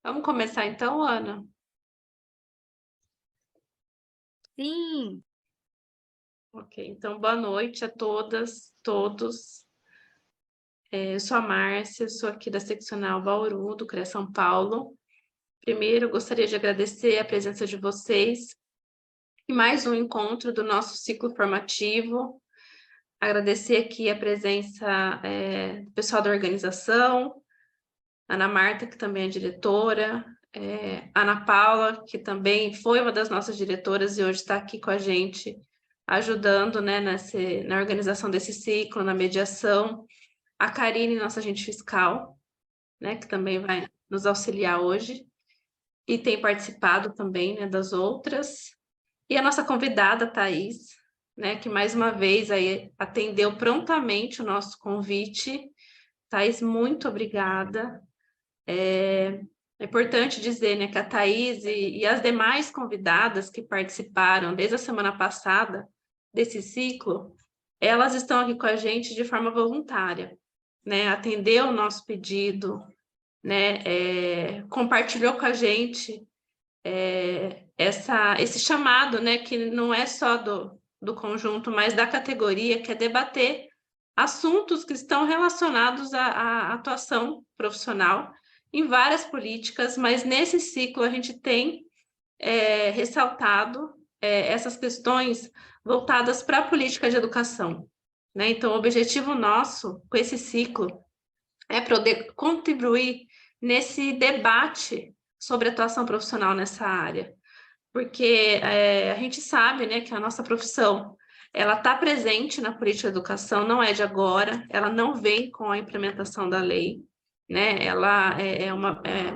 Vamos começar então, Ana? Sim, Ok, então boa noite a todas, todos. Eu sou a Márcia, sou aqui da seccional Bauru, do CREA São Paulo. Primeiro, eu gostaria de agradecer a presença de vocês em mais um encontro do nosso ciclo formativo. Agradecer aqui a presença do pessoal da organização, Ana Marta, que também é diretora, Ana Paula, que também foi uma das nossas diretoras e hoje está aqui com a gente, ajudando, né, na organização desse ciclo, na mediação. A Karine, nossa agente fiscal, né, que também vai nos auxiliar hoje e tem participado também, né, das outras. E a nossa convidada, Thaís, né, que mais uma vez aí atendeu prontamente o nosso convite. Thaís, muito obrigada. É importante dizer, né, que a Thaís e as demais convidadas que participaram desde a semana passada desse ciclo, elas estão aqui com a gente de forma voluntária, né? Atendeu o nosso pedido, né? Compartilhou com a gente esse chamado, né? Que não é só do conjunto, mas da categoria, que é debater assuntos que estão relacionados à atuação profissional em várias políticas, mas nesse ciclo a gente tem ressaltado essas questões voltadas para a política de educação, né? Então, o objetivo nosso com esse ciclo é poder contribuir nesse debate sobre atuação profissional nessa área, porque a gente sabe, né, que a nossa profissão ela está presente na política de educação, não é de agora, ela não vem com a implementação da lei, né?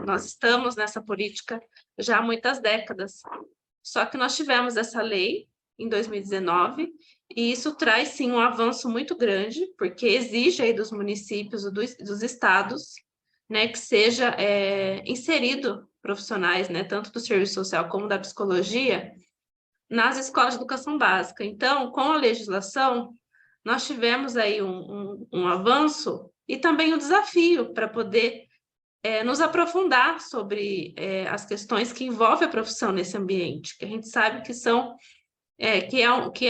Nós estamos nessa política já há muitas décadas. Só que nós tivemos essa lei em 2019 e isso traz sim um avanço muito grande, porque exige aí dos municípios, dos estados, né, que seja inserido profissionais, né, tanto do serviço social como da psicologia, nas escolas de educação básica. Então, com a legislação, nós tivemos aí um avanço e também um desafio para poder nos aprofundar sobre as questões que envolvem a profissão nesse ambiente, que a gente sabe que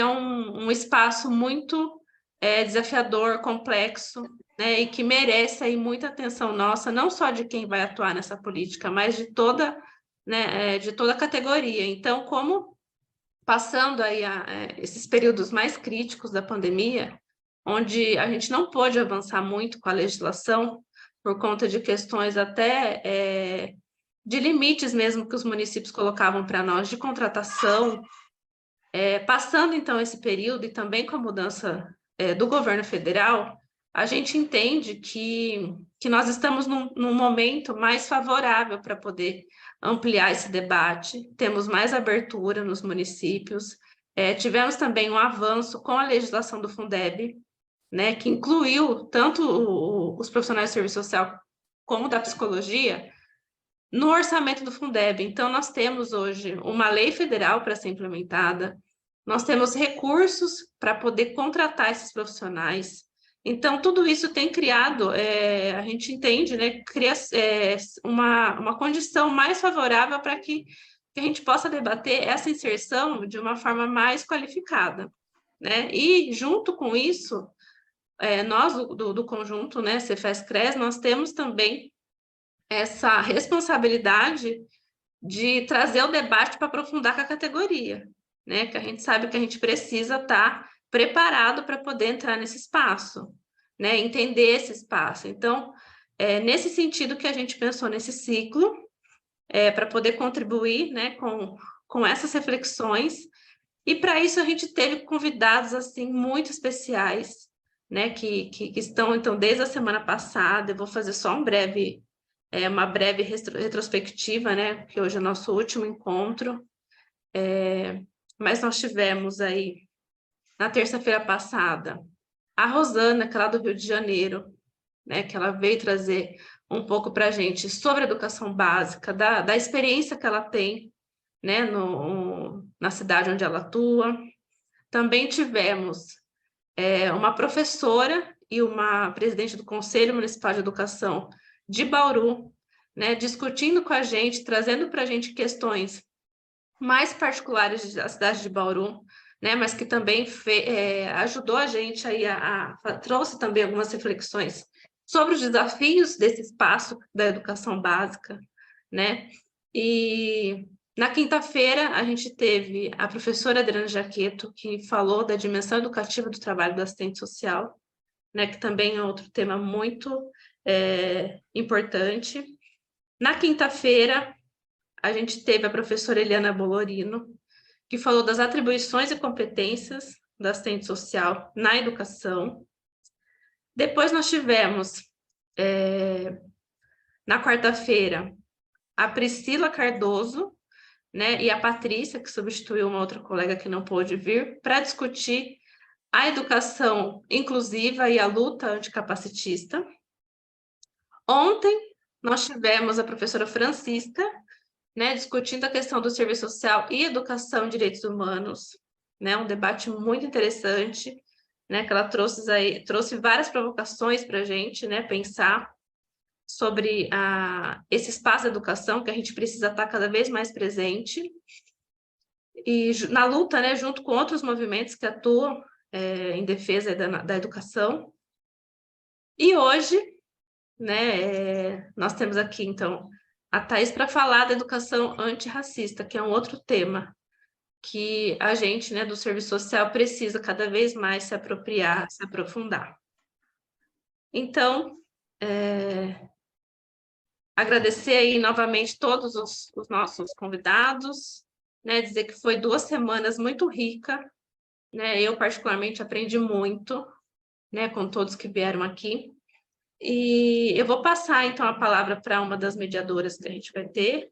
um espaço muito desafiador, complexo, né, e que merece aí muita atenção nossa, não só de quem vai atuar nessa política, mas de toda, né, de toda a categoria. Então, como passando aí esses períodos mais críticos da pandemia, onde a gente não pôde avançar muito com a legislação, por conta de questões até de limites mesmo que os municípios colocavam para nós de contratação, passando então esse período e também com a mudança do governo federal, a gente entende que nós estamos num momento mais favorável para poder ampliar esse debate, temos mais abertura nos municípios, tivemos também um avanço com a legislação do Fundeb, né, que incluiu tanto os profissionais de serviço social como da psicologia no orçamento do Fundeb. Então, nós temos hoje uma lei federal para ser implementada, nós temos recursos para poder contratar esses profissionais. Então, tudo isso tem criado, a gente entende, né, cria uma condição mais favorável para que a gente possa debater essa inserção de uma forma mais qualificada, né? E, junto com isso, nós do conjunto, né, Cefes-Cres, nós temos também essa responsabilidade de trazer o debate para aprofundar com a categoria, né? Que a gente sabe que a gente precisa estar preparado para poder entrar nesse espaço, né? Entender esse espaço. Então, nesse sentido que a gente pensou nesse ciclo, para poder contribuir, né, com essas reflexões. E para isso a gente teve convidados assim muito especiais, né, que estão então desde a semana passada. Eu vou fazer só uma breve retrospectiva, né, que hoje é o nosso último encontro, mas nós tivemos aí, na terça-feira passada, a Rosana, que é lá do Rio de Janeiro, né, que ela veio trazer um pouco para a gente sobre a educação básica, da experiência que ela tem, né, na cidade onde ela atua. Também tivemos uma professora e uma presidente do Conselho Municipal de Educação de Bauru, né, discutindo com a gente, trazendo para a gente questões mais particulares da cidade de Bauru, né, mas que também ajudou a gente aí trouxe também algumas reflexões sobre os desafios desse espaço da educação básica, né? E na quinta-feira a gente teve a professora Adriana Jaqueto, que falou da dimensão educativa do trabalho do assistente social, né, que também é outro tema muito importante. Na quinta-feira, a gente teve a professora Eliana Bolorino, que falou das atribuições e competências do assistente social na educação. Depois nós tivemos, na quarta-feira, a Priscila Cardoso, né, e a Patrícia, que substituiu uma outra colega que não pôde vir, para discutir a educação inclusiva e a luta anticapacitista. Ontem, nós tivemos a professora Francisca, né, discutindo a questão do serviço social e educação e direitos humanos, né, um debate muito interessante, né, que ela trouxe várias provocações para a gente, né, pensar sobre esse espaço da educação que a gente precisa estar cada vez mais presente e na luta, né, junto com outros movimentos que atuam em defesa da educação. E hoje, né, nós temos aqui, então, a Thais para falar da educação antirracista, que é um outro tema que a gente, né, do serviço social precisa cada vez mais se apropriar, se aprofundar. Então, agradecer aí novamente todos os nossos convidados, né, dizer que foi 2 semanas muito rica, né, eu particularmente aprendi muito, né, com todos que vieram aqui. E eu vou passar, então, a palavra para uma das mediadoras que a gente vai ter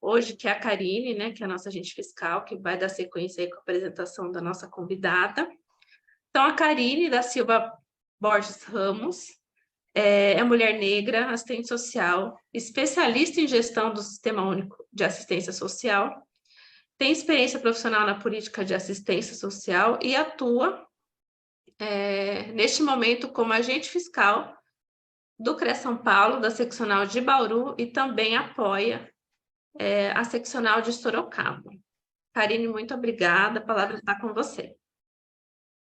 hoje, que é a Karine, né, que é a nossa agente fiscal, que vai dar sequência aí com a apresentação da nossa convidada. Então, a Karine da Silva Borges Ramos é mulher negra, assistente social, especialista em gestão do Sistema Único de Assistência Social, tem experiência profissional na política de assistência social e atua, neste momento, como agente fiscal do CREA São Paulo, da seccional de Bauru, e também apoia a seccional de Sorocaba. Karine, muito obrigada, a palavra está com você.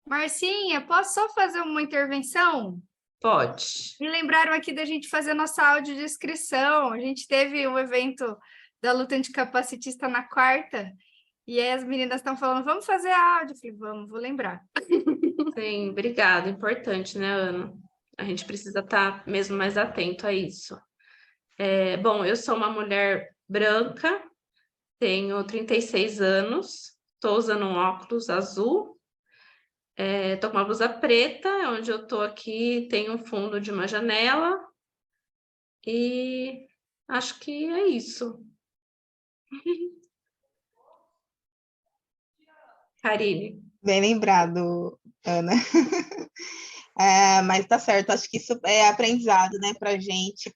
Marcinha, posso só fazer uma intervenção? Pode. Me lembraram aqui da gente fazer nossa audiodescrição. A gente teve um evento da luta anticapacitista na quarta, e aí as meninas estão falando, vamos fazer áudio. Eu falei, vamos, vou lembrar. Sim, obrigada. Importante, né, Ana? A gente precisa estar mesmo mais atento a isso. Bom, eu sou uma mulher branca, tenho 36 anos, estou usando um óculos azul, estou com uma blusa preta, onde eu estou aqui tem um fundo de uma janela, e acho que é isso. Karine. Bem lembrado, Ana. Mas tá certo, acho que isso é aprendizado, né, para gente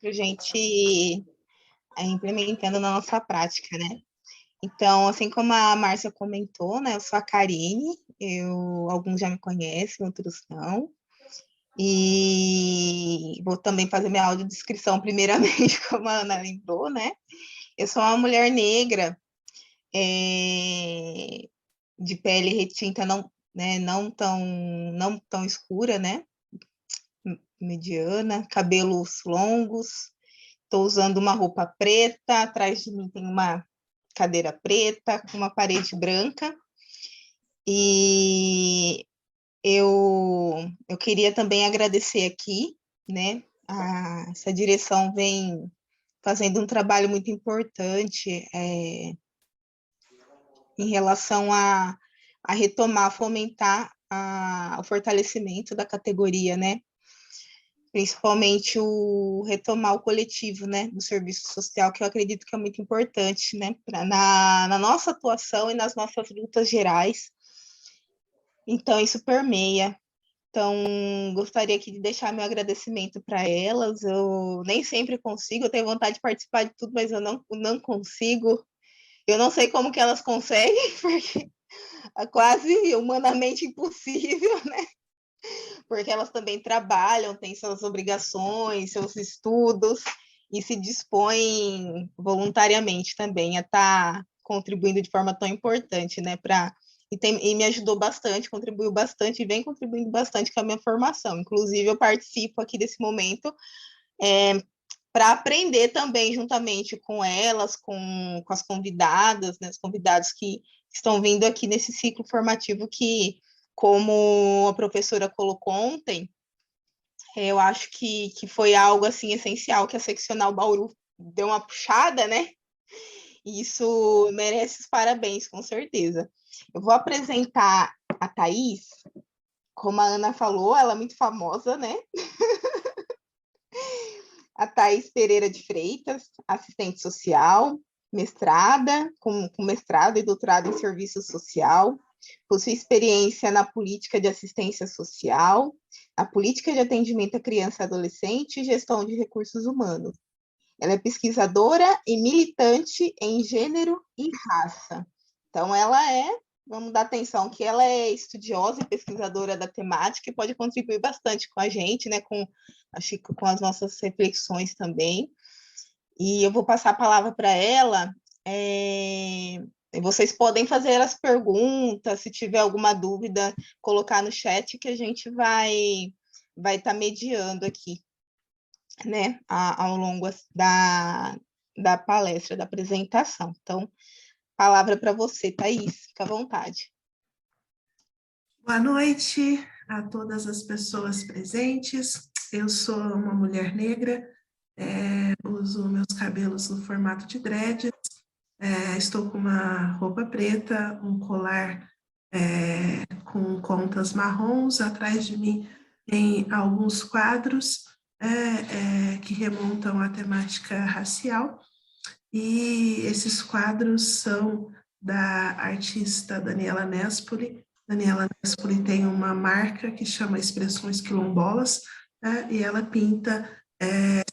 ir implementando na nossa prática, né? Então, assim como a Márcia comentou, né, eu sou a Karine, alguns já me conhecem, outros não. E vou também fazer minha audiodescrição primeiramente, como a Ana lembrou, né? Eu sou uma mulher negra, de pele retinta, não tão escura, né? Mediana, cabelos longos. Estou usando uma roupa preta, atrás de mim tem uma cadeira preta, com uma parede branca. E eu queria também agradecer aqui, né? Essa direção vem fazendo um trabalho muito importante em relação a retomar, fomentar o fortalecimento da categoria, né? Principalmente retomar o coletivo, né, do serviço social, que eu acredito que é muito importante, né, na nossa atuação e nas nossas lutas gerais. Então, isso permeia. Então, gostaria aqui de deixar meu agradecimento para elas. Eu nem sempre consigo, eu tenho vontade de participar de tudo, mas eu não consigo. Eu não sei como que elas conseguem, porque é quase humanamente impossível, né? Porque elas também trabalham, têm suas obrigações, seus estudos, e se dispõe voluntariamente também a estar contribuindo de forma tão importante, né, e me ajudou bastante, contribuiu bastante, e vem contribuindo bastante com a minha formação. Inclusive, eu participo aqui desse momento para aprender também, juntamente com elas, com as convidadas, né, os convidados que estão vindo aqui nesse ciclo formativo que, como a professora colocou ontem, eu acho que foi algo, assim, essencial, que a Seccional Bauru deu uma puxada, né? E isso merece os parabéns, com certeza. Eu vou apresentar a Thaís, como a Ana falou, ela é muito famosa, né? A Thaís Pereira de Freitas, assistente social, mestrada, com mestrado e doutorado em serviço social, possui experiência na política de assistência social, na política de atendimento à criança e adolescente e gestão de recursos humanos. Ela é pesquisadora e militante em gênero e raça. Então, vamos dar atenção, que ela é estudiosa e pesquisadora da temática e pode contribuir bastante com a gente, né, acho que com as nossas reflexões também. E eu vou passar a palavra para ela. Vocês podem fazer as perguntas, se tiver alguma dúvida, colocar no chat que a gente vai estar mediando aqui, né, ao longo da palestra, da apresentação. Então, palavra para você, Thaís, fica à vontade. Boa noite a todas as pessoas presentes. Eu sou uma mulher negra, uso meus cabelos no formato de dreads, estou com uma roupa preta, um colar com contas marrons. Atrás de mim tem alguns quadros que remontam à temática racial, e esses quadros são da artista Daniela Nespoli. Daniela Nespoli tem uma marca que chama Expressões Quilombolas, e ela pinta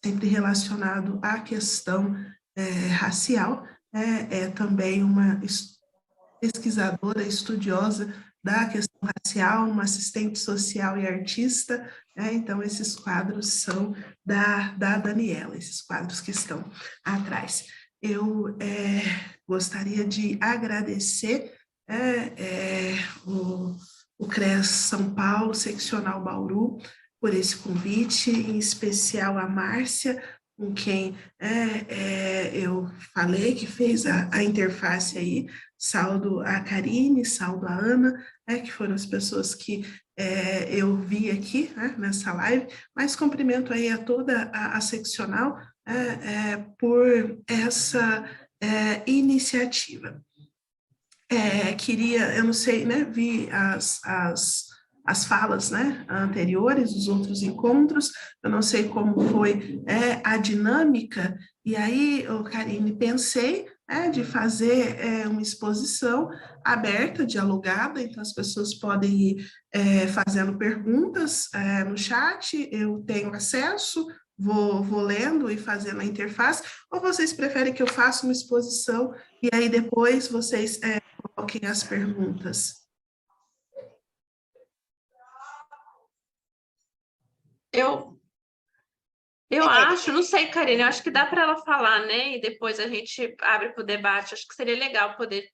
sempre relacionado à questão racial. É também uma pesquisadora, estudiosa da questão racial, uma assistente social e artista. Então, esses quadros são da Daniela, esses quadros que estão atrás. Eu gostaria de agradecer o CRES São Paulo, Seccional Bauru, por esse convite, em especial a Márcia, com quem eu falei, que fez a interface aí, saldo a Karine, saldo a Ana, que foram as pessoas que eu vi aqui, nessa live, mas cumprimento aí a toda a seccional por essa iniciativa. Eu não sei, né, vi as falas, né, anteriores, dos outros encontros, eu não sei como foi a dinâmica, e aí, Karine, pensei de fazer uma exposição aberta, dialogada, então as pessoas podem ir fazendo perguntas no chat, eu tenho acesso, vou lendo e fazendo a interface, ou vocês preferem que eu faça uma exposição e aí depois vocês coloquem as perguntas? Eu acho, não sei, Karine, eu acho que dá para ela falar, né? E depois a gente abre para o debate. Acho que seria legal poder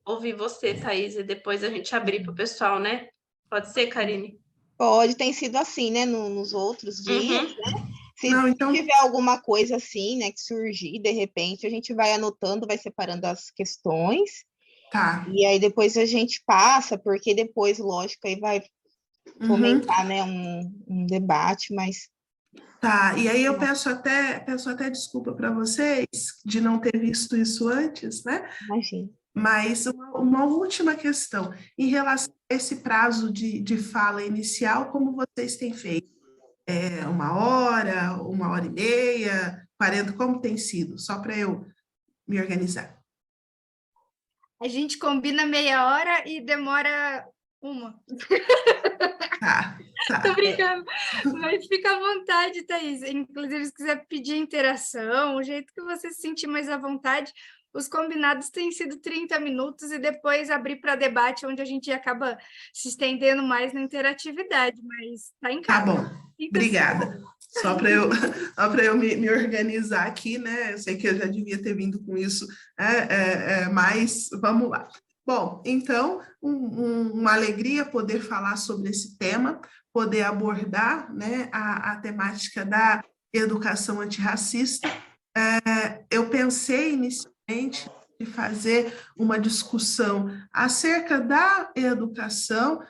ouvir você, Thaís, e depois a gente abrir para o pessoal, né? Pode ser, Karine? Pode, tem sido assim, né, nos outros dias, né? Se Não, então... tiver alguma coisa assim, né, que surgir, de repente, a gente vai anotando, vai separando as questões. Tá. E aí depois a gente passa, porque depois, lógico, aí vai fomentar, né, um debate, mas... Tá, e aí eu peço até desculpa para vocês de não ter visto isso antes, né? Imagina. Mas uma última questão, em relação a esse prazo de fala inicial, como vocês têm feito? 1 hora e meia, 40, como tem sido? Só para eu me organizar. A gente combina meia hora e demora 1. Tá. Tô brincando, mas fica à vontade, Thaís. Inclusive, se quiser pedir interação, o jeito que você se sentir mais à vontade, os combinados têm sido 30 minutos e depois abrir para debate, onde a gente acaba se estendendo mais na interatividade, mas tá em casa. Tá bom. Obrigada. Só para eu me organizar aqui, né? Eu sei que eu já devia ter vindo com isso, mas vamos lá. Bom, então, uma alegria poder falar sobre esse tema, poder abordar, né, a temática da educação antirracista. Eu pensei inicialmente de fazer uma discussão acerca da educação,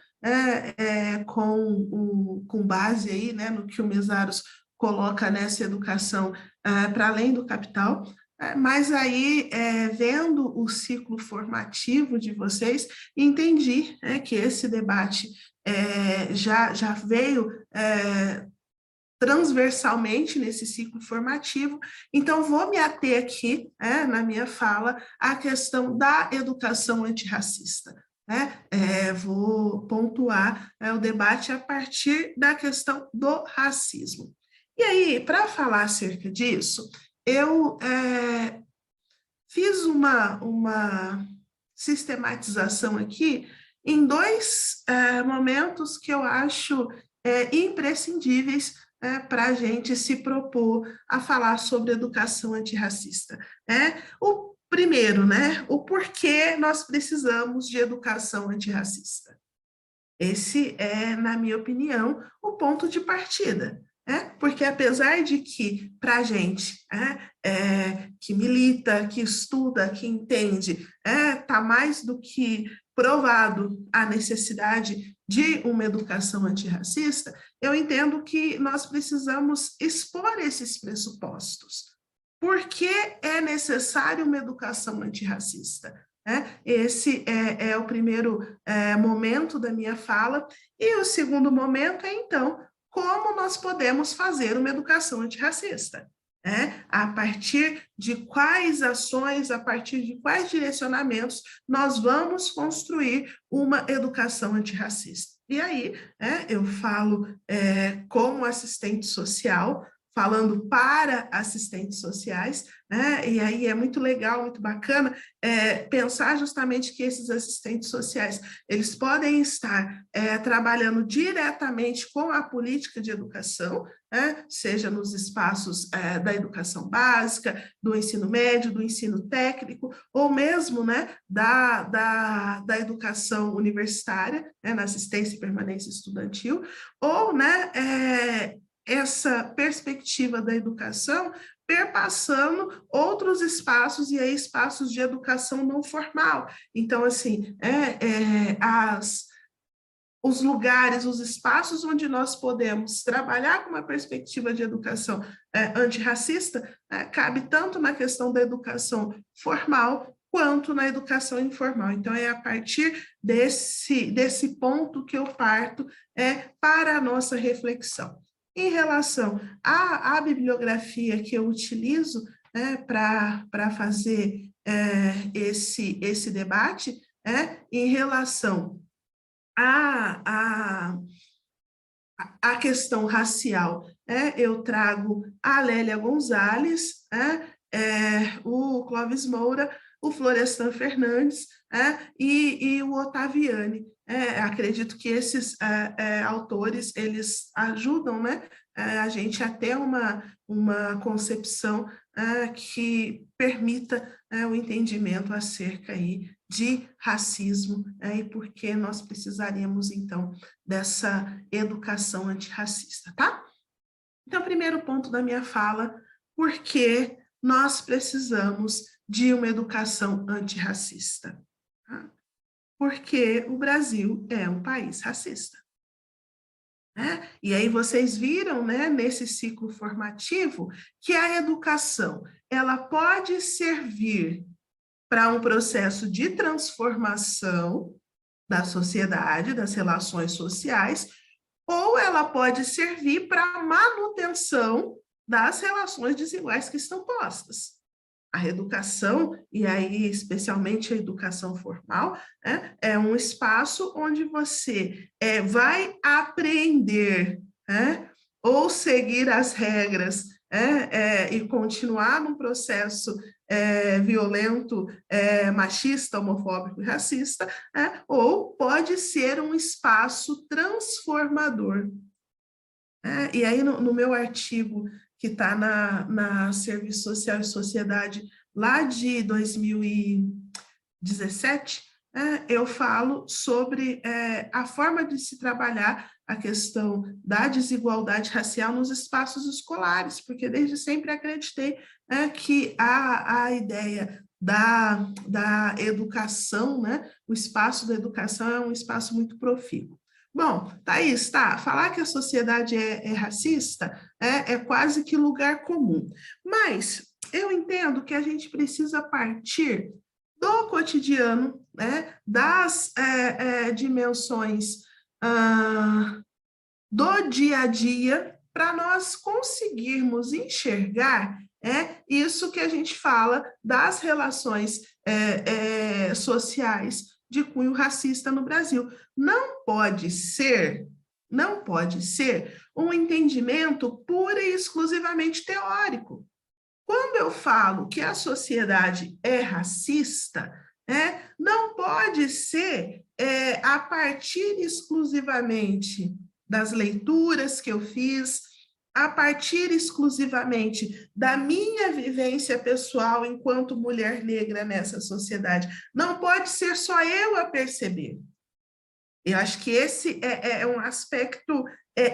com base aí, né, no que o Mesaros coloca nessa educação para além do capital, mas aí, vendo o ciclo formativo de vocês, entendi, que esse debate já veio transversalmente nesse ciclo formativo, então vou me ater aqui, na minha fala, à questão da educação antirracista. Vou pontuar o debate a partir da questão do racismo. E aí, para falar acerca disso, eu fiz uma sistematização aqui em dois momentos que eu acho imprescindíveis para a gente se propor a falar sobre educação antirracista. O primeiro, né, o porquê nós precisamos de educação antirracista. Esse é, na minha opinião, o ponto de partida. Porque apesar de que, para a gente que milita, que estuda, que entende, está mais do que provado a necessidade de uma educação antirracista, eu entendo que nós precisamos expor esses pressupostos. Por que é necessário uma educação antirracista? Esse é o primeiro momento da minha fala, e o segundo momento é, então, como nós podemos fazer uma educação antirracista? A partir de quais ações, a partir de quais direcionamentos nós vamos construir uma educação antirracista? E aí, eu falo como assistente social, falando para assistentes sociais, e aí é muito legal, muito bacana pensar justamente que esses assistentes sociais, eles podem estar trabalhando diretamente com a política de educação, seja nos espaços da educação básica, do ensino médio, do ensino técnico, ou mesmo da educação universitária, na assistência e permanência estudantil, ou essa perspectiva da educação perpassando outros espaços, e aí espaços de educação não formal. Então, assim, os lugares, os espaços onde nós podemos trabalhar com uma perspectiva de educação antirracista, cabe tanto na questão da educação formal quanto na educação informal. Então, é a partir desse ponto que eu parto para a nossa reflexão. Em relação à bibliografia que eu utilizo para fazer esse debate, em relação à questão racial, eu trago a Lélia Gonzalez, o Clóvis Moura, o Florestan Fernandes e o Ottaviani. Acredito que esses autores, eles ajudam a gente a ter uma concepção que permita o entendimento acerca aí de racismo e por que nós precisaríamos, então, dessa educação antirracista, tá? Então, primeiro ponto da minha fala, por que nós precisamos de uma educação antirracista? Tá? Porque o Brasil é um país racista. E aí vocês viram, nesse ciclo formativo, que a educação, ela pode servir para um processo de transformação da sociedade, das relações sociais, ou ela pode servir para a manutenção das relações desiguais que estão postas. A educação, e aí especialmente a educação formal, é um espaço onde você vai aprender ou seguir as regras e continuar num processo violento, machista, homofóbico e racista, ou pode ser um espaço transformador. E aí, no meu artigo, que está na Serviço Social e Sociedade, lá de 2017, eu falo sobre a forma de se trabalhar a questão da desigualdade racial nos espaços escolares, porque desde sempre acreditei que a ideia da educação, né, o espaço da educação é um espaço muito profícuo. Bom, Thaís, falar que a sociedade é racista é quase que lugar comum, mas eu entendo que a gente precisa partir do cotidiano, né, das dimensões do dia a dia, para nós conseguirmos enxergar isso que a gente fala das relações sociais de cunho racista no Brasil. Não pode ser um entendimento pura e exclusivamente teórico. Quando eu falo que a sociedade é racista, não pode ser a partir exclusivamente das leituras que eu fiz, a partir exclusivamente da minha vivência pessoal enquanto mulher negra nessa sociedade. Não pode ser só eu a perceber. Eu acho que esse é um aspecto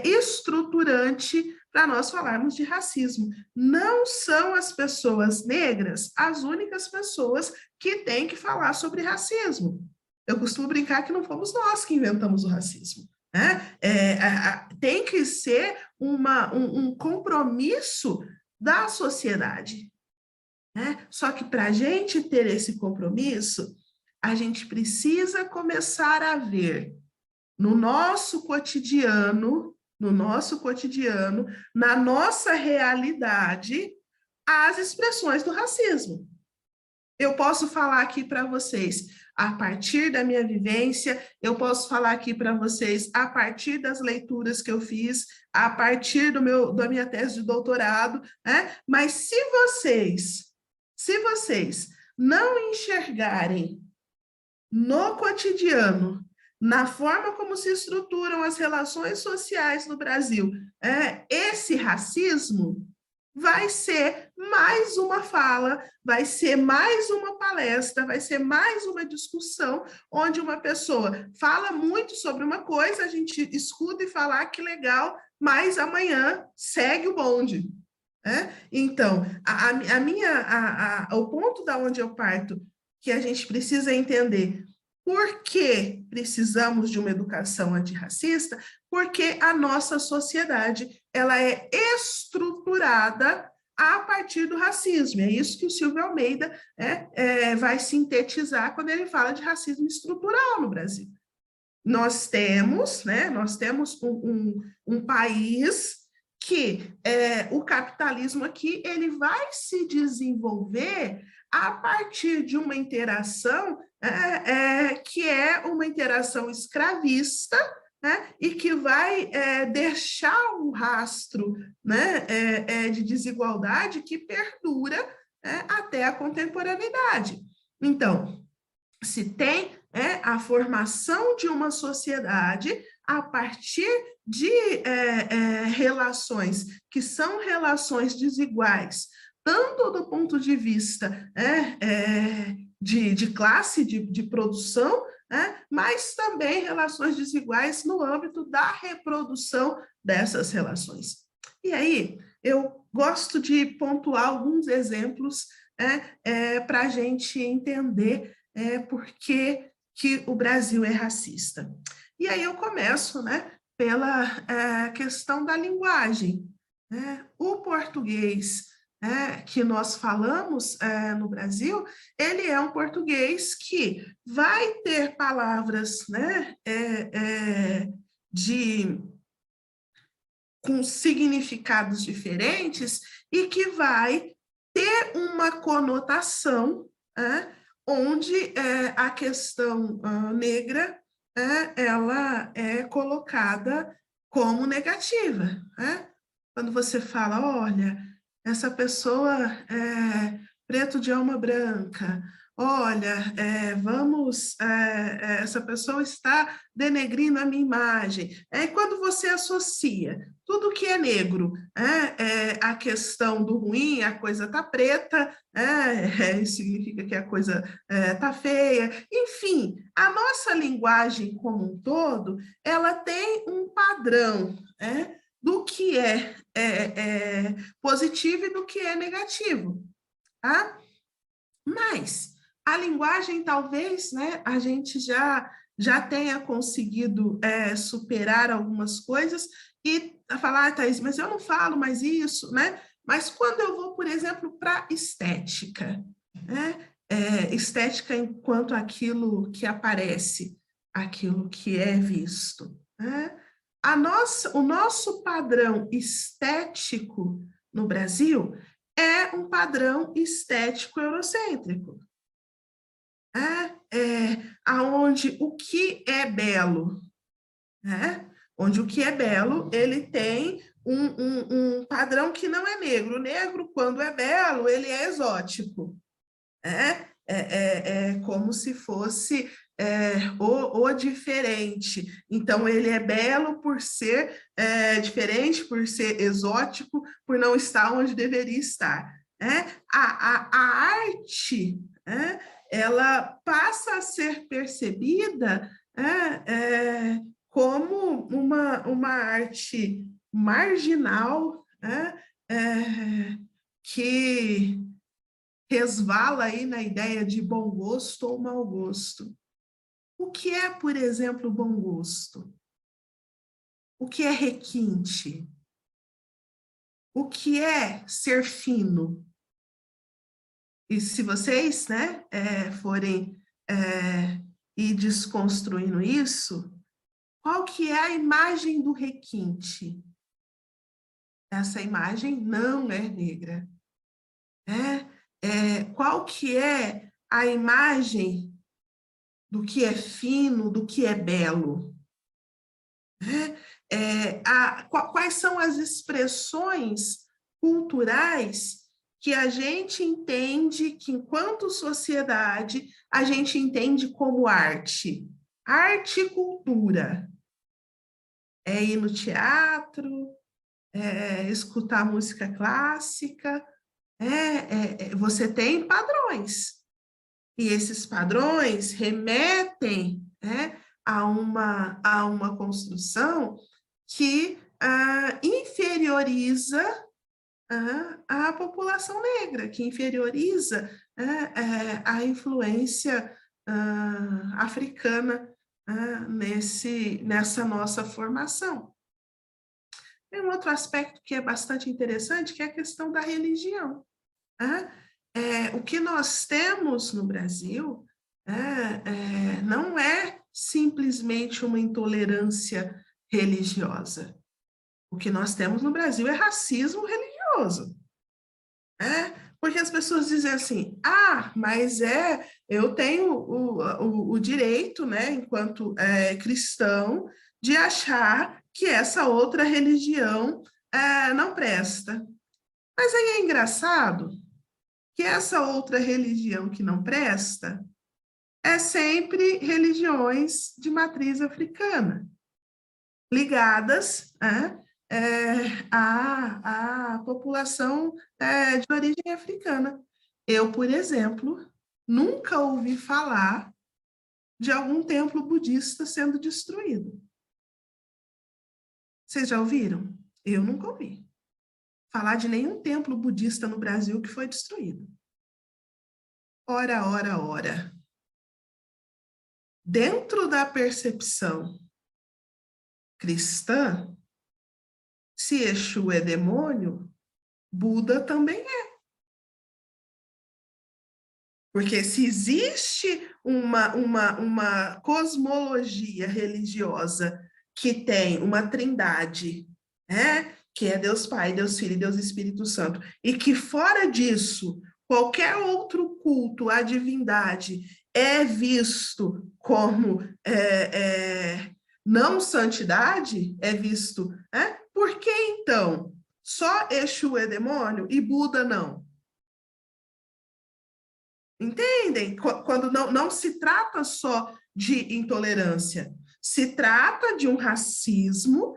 estruturante para nós falarmos de racismo. Não são as pessoas negras as únicas pessoas que têm que falar sobre racismo. Eu costumo brincar que não fomos nós que inventamos o racismo. Tem que ser um compromisso da sociedade. Só que para a gente ter esse compromisso, a gente precisa começar a ver no nosso cotidiano, na nossa realidade, as expressões do racismo. Eu posso falar aqui para vocês, a partir da minha vivência, eu posso falar aqui para vocês, a partir das leituras que eu fiz, a partir da minha tese de doutorado, mas se vocês não enxergarem no cotidiano, na forma como se estruturam as relações sociais no Brasil, esse racismo, vai ser mais uma fala, vai ser mais uma palestra, vai ser mais uma discussão, onde uma pessoa fala muito sobre uma coisa, a gente escuta e fala, que legal, mas amanhã segue o bonde. Então, o ponto da onde eu parto, que a gente precisa entender por que precisamos de uma educação antirracista, porque a nossa sociedade ela é estruturada a partir do racismo. É isso que o Silvio Almeida vai sintetizar quando ele fala de racismo estrutural no Brasil. Nós temos um país que o capitalismo aqui ele vai se desenvolver a partir de uma interação que é uma interação escravista, e que vai deixar um rastro de desigualdade que perdura até a contemporaneidade. Então, se tem a formação de uma sociedade a partir de relações que são relações desiguais, tanto do ponto de vista de classe, de produção, mas também relações desiguais no âmbito da reprodução dessas relações. E aí, eu gosto de pontuar alguns exemplos para a gente entender por que o Brasil é racista. E aí eu começo pela questão da linguagem. O português que nós falamos no Brasil, ele é um português que vai ter palavras com significados diferentes e que vai ter uma conotação onde a questão negra ela é colocada como negativa. Quando você fala, olha, essa pessoa é preto de alma branca, olha, essa pessoa está denegrindo a minha imagem. Quando você associa tudo que é negro, a questão do ruim, a coisa está preta, isso significa que a coisa está feia. Enfim, a nossa linguagem como um todo, ela tem um padrão, do que é positivo e do que é negativo, tá? Mas a linguagem, talvez, né, a gente já tenha conseguido superar algumas coisas e falar, Thaís, mas eu não falo mais isso, né? Mas quando eu vou, por exemplo, para estética, né? Estética enquanto aquilo que aparece, aquilo que é visto, né? O nosso padrão estético no Brasil é um padrão estético eurocêntrico, aonde o que é belo, onde o que é belo, ele tem um padrão que não é negro. O negro, quando é belo, ele é exótico. É como se fosse o diferente. Então, ele é belo por ser diferente, por ser exótico, por não estar onde deveria estar. A arte, ela passa a ser percebida como uma arte marginal, que resvala aí na ideia de bom gosto ou mau gosto. O que é, por exemplo, bom gosto? O que é requinte? O que é ser fino? E se vocês, né, forem ir desconstruindo isso, qual que é a imagem do requinte? Essa imagem não é negra. Qual que é a imagem do que é fino, do que é belo? Quais são as expressões culturais que a gente entende que, enquanto sociedade, a gente entende como arte? Arte e cultura. É ir no teatro, escutar música clássica, você tem padrões. E esses padrões remetem a uma construção que inferioriza a população negra, que inferioriza a influência africana nessa nossa formação. Tem um outro aspecto que é bastante interessante, que é a questão da religião. O que nós temos no Brasil não é simplesmente uma intolerância religiosa. O que nós temos no Brasil é racismo religioso. Porque as pessoas dizem assim, mas eu tenho o direito, né, enquanto cristão, de achar que essa outra religião não presta. Mas aí é engraçado que essa outra religião que não presta é sempre religiões de matriz africana, ligadas à população de origem africana. Eu, por exemplo, nunca ouvi falar de algum templo budista sendo destruído. Vocês já ouviram? Eu nunca ouvi falar de nenhum templo budista no Brasil que foi destruído. Ora. Dentro da percepção cristã, se Exu é demônio, Buda também é. Porque se existe uma cosmologia religiosa que tem uma trindade, que é Deus Pai, Deus Filho e Deus Espírito Santo, e que fora disso, qualquer outro culto à divindade é visto como não santidade, é visto. Por que então só Exu é demônio e Buda não? Entendem? Quando não se trata só de intolerância, se trata de um racismo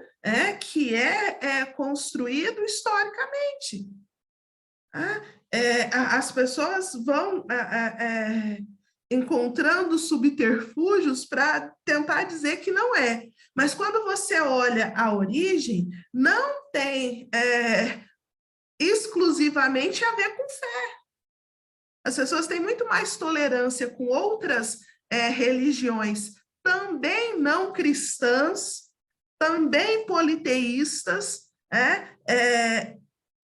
que é construído historicamente. As pessoas vão encontrando subterfúgios para tentar dizer que não é. Mas quando você olha a origem, não tem exclusivamente a ver com fé. As pessoas têm muito mais tolerância com outras religiões, também não cristãs, também politeístas,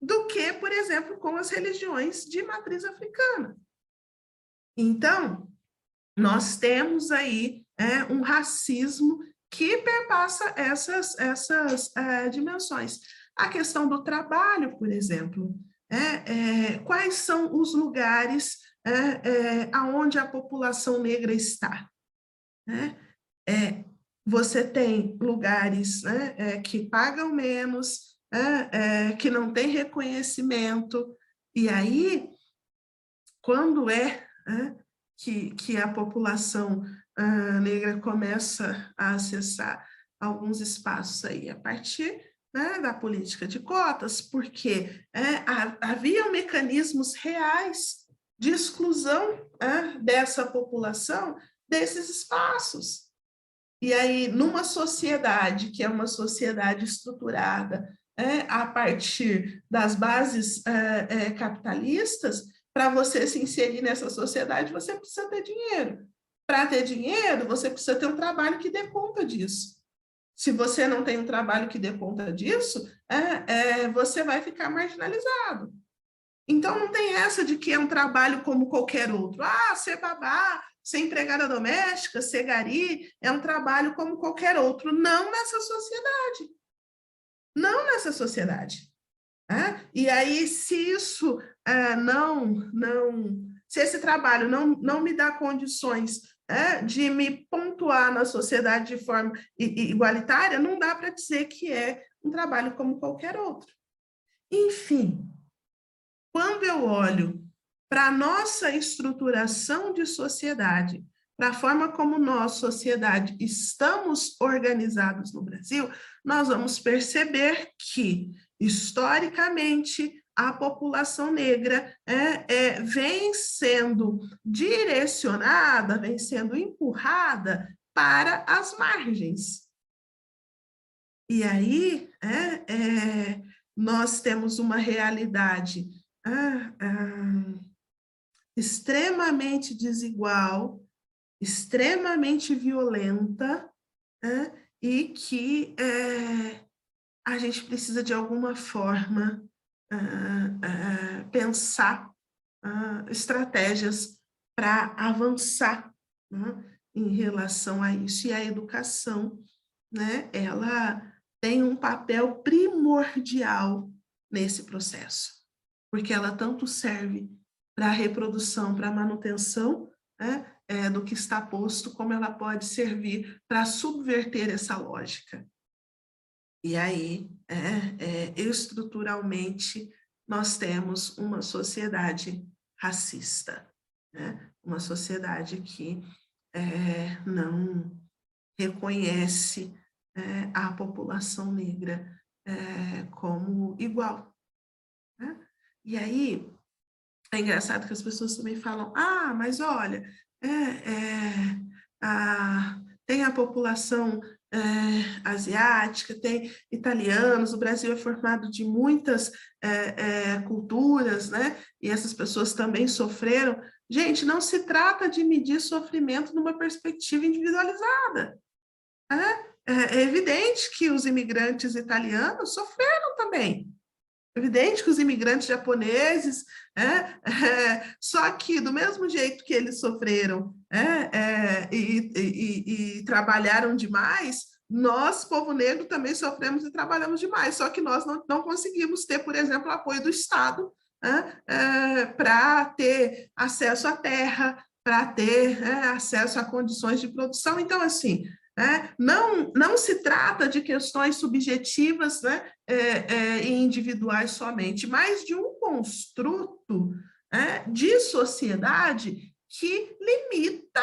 do que, por exemplo, com as religiões de matriz africana. Então, nós temos aí um racismo que perpassa essas dimensões. A questão do trabalho, por exemplo, quais são os lugares aonde a população negra está? Você tem lugares que pagam menos, que não tem reconhecimento, e aí, quando que a população negra começa a acessar alguns espaços aí, a partir da política de cotas, porque haviam mecanismos reais de exclusão dessa população desses espaços. E aí, numa sociedade que é uma sociedade estruturada a partir das bases capitalistas, para você se inserir nessa sociedade, você precisa ter dinheiro. Para ter dinheiro, você precisa ter um trabalho que dê conta disso. Se você não tem um trabalho que dê conta disso, você vai ficar marginalizado. Então, não tem essa de que é um trabalho como qualquer outro. Ser babá, ser empregada doméstica, ser gari, é um trabalho como qualquer outro. Não nessa sociedade. Não nessa sociedade. E aí, se isso se esse trabalho não me dá condições de me pontuar na sociedade de forma igualitária, não dá para dizer que é um trabalho como qualquer outro. Enfim, quando eu olho para a nossa estruturação de sociedade, para a forma como nós, sociedade, estamos organizados no Brasil, nós vamos perceber que, historicamente, a população negra vem sendo direcionada, vem sendo empurrada para as margens. E aí, nós temos uma realidade extremamente desigual, extremamente violenta, e que a gente precisa, de alguma forma, pensar estratégias para avançar em relação a isso. E a educação, ela tem um papel primordial nesse processo, porque ela tanto serve para a reprodução, para a manutenção do que está posto, como ela pode servir para subverter essa lógica. E aí, estruturalmente, nós temos uma sociedade racista, uma sociedade que não reconhece a população negra como igual. E aí, é engraçado que as pessoas também falam, mas olha, tem a população asiática, tem italianos, o Brasil é formado de muitas culturas, e essas pessoas também sofreram. Gente, não se trata de medir sofrimento numa perspectiva individualizada. É evidente que os imigrantes italianos sofreram também. É evidente que os imigrantes japoneses, só que do mesmo jeito que eles sofreram e trabalharam demais, nós, povo negro, também sofremos e trabalhamos demais, só que nós não conseguimos ter, por exemplo, o apoio do Estado para ter acesso à terra, para ter acesso a condições de produção. Então, assim, não se trata de questões subjetivas e individuais somente, mas de um construto de sociedade que limita,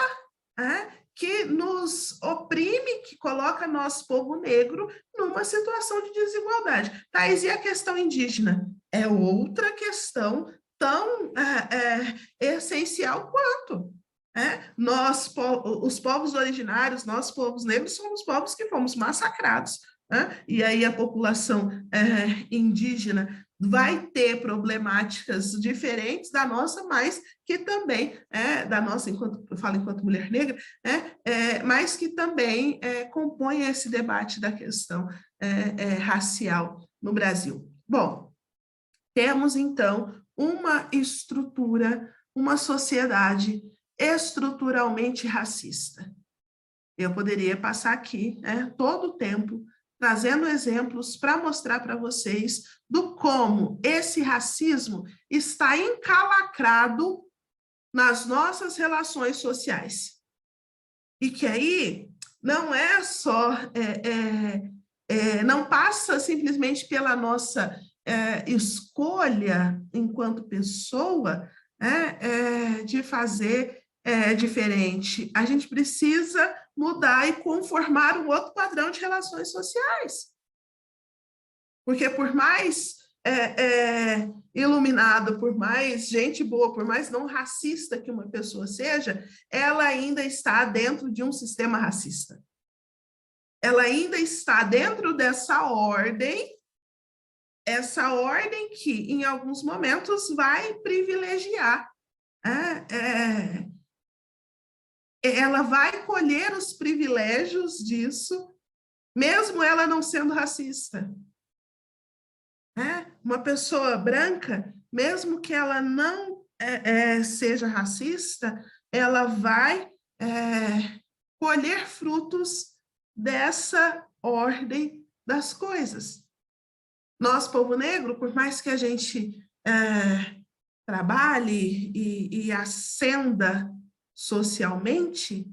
que nos oprime, que coloca nosso povo negro numa situação de desigualdade. Thais, e a questão indígena? É outra questão tão essencial quanto. Nós, os povos originários, nós, povos negros, somos povos que fomos massacrados. E aí a população indígena vai ter problemáticas diferentes da nossa, mas que também, da nossa, eu falo enquanto mulher negra, mas que também compõe esse debate da questão racial no Brasil. Bom, temos então uma estrutura, uma sociedade estruturalmente racista. Eu poderia passar aqui todo o tempo trazendo exemplos para mostrar para vocês do como esse racismo está encalacrado nas nossas relações sociais. E que aí não é só, não passa simplesmente pela nossa escolha enquanto pessoa de fazer diferente. A gente precisa mudar e conformar um outro padrão de relações sociais. Porque por mais iluminada, por mais gente boa, por mais não racista que uma pessoa seja, ela ainda está dentro de um sistema racista. Ela ainda está dentro dessa ordem, essa ordem que, em alguns momentos, vai privilegiar. Ela vai colher os privilégios disso, mesmo ela não sendo racista. Uma pessoa branca, mesmo que ela não seja racista, ela vai colher frutos dessa ordem das coisas. Nós, povo negro, por mais que a gente trabalhe e ascenda socialmente,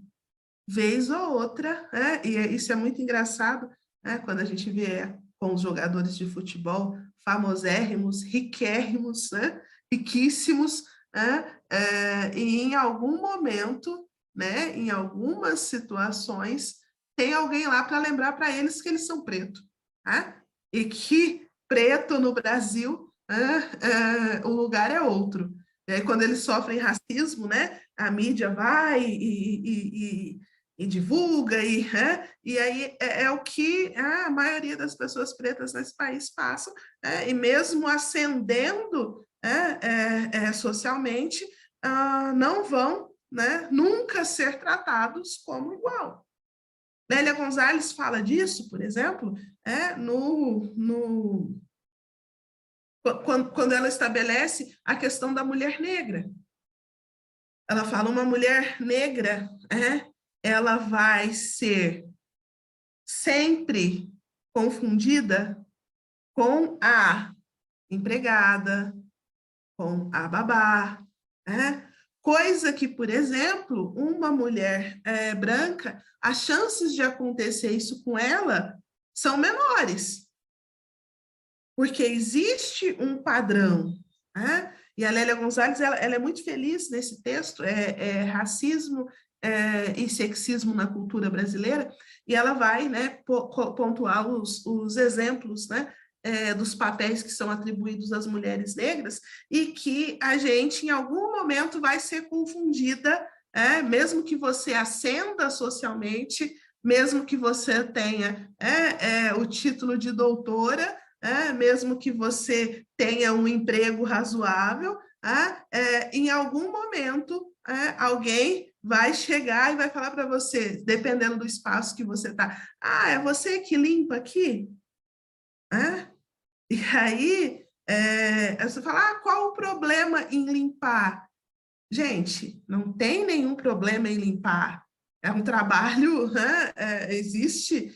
vez ou outra, e isso é muito engraçado, quando a gente vê com os jogadores de futebol famosérrimos, riquérrimos, riquíssimos, e em algum momento, em algumas situações, tem alguém lá para lembrar para eles que eles são pretos, e que preto no Brasil, o lugar é outro. E aí, quando eles sofrem racismo, a mídia vai e divulga, e aí é o que a maioria das pessoas pretas nesse país passam, e mesmo ascendendo socialmente, não vão nunca ser tratados como igual. Lélia Gonzalez fala disso, por exemplo, quando ela estabelece a questão da mulher negra. Ela fala, uma mulher negra, ela vai ser sempre confundida com a empregada, com a babá, coisa que, por exemplo, uma mulher branca, as chances de acontecer isso com ela são menores, porque existe um padrão, E a Lélia Gonzalez, ela é muito feliz nesse texto, racismo e sexismo na cultura brasileira, e ela vai pontuar os exemplos, dos papéis que são atribuídos às mulheres negras, e que a gente, em algum momento, vai ser confundida, mesmo que você ascenda socialmente, mesmo que você tenha o título de doutora, mesmo que você tenha um emprego razoável, em algum momento alguém vai chegar e vai falar para você, dependendo do espaço que você está, é você que limpa aqui? E aí, você fala, qual o problema em limpar? Gente, não tem nenhum problema em limpar. É um trabalho, existe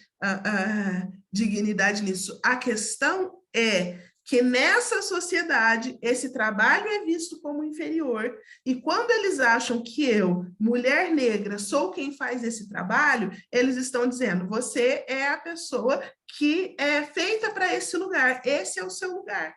dignidade nisso. A questão é que nessa sociedade esse trabalho é visto como inferior, e quando eles acham que eu, mulher negra, sou quem faz esse trabalho, eles estão dizendo, você é a pessoa que é feita para esse lugar, esse é o seu lugar.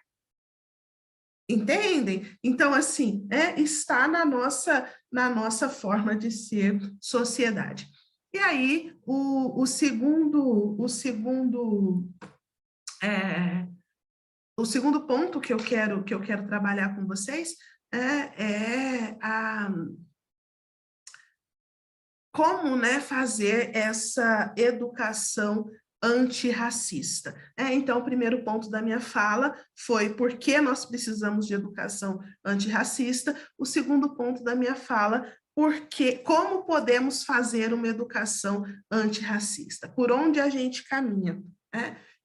Entendem? Então, assim, está na nossa forma de ser sociedade. E aí, o segundo ponto que eu quero trabalhar com vocês como, né, fazer essa educação antirracista. Então, o primeiro ponto da minha fala foi por que nós precisamos de educação antirracista. O segundo ponto da minha fala, como podemos fazer uma educação antirracista, por onde a gente caminha.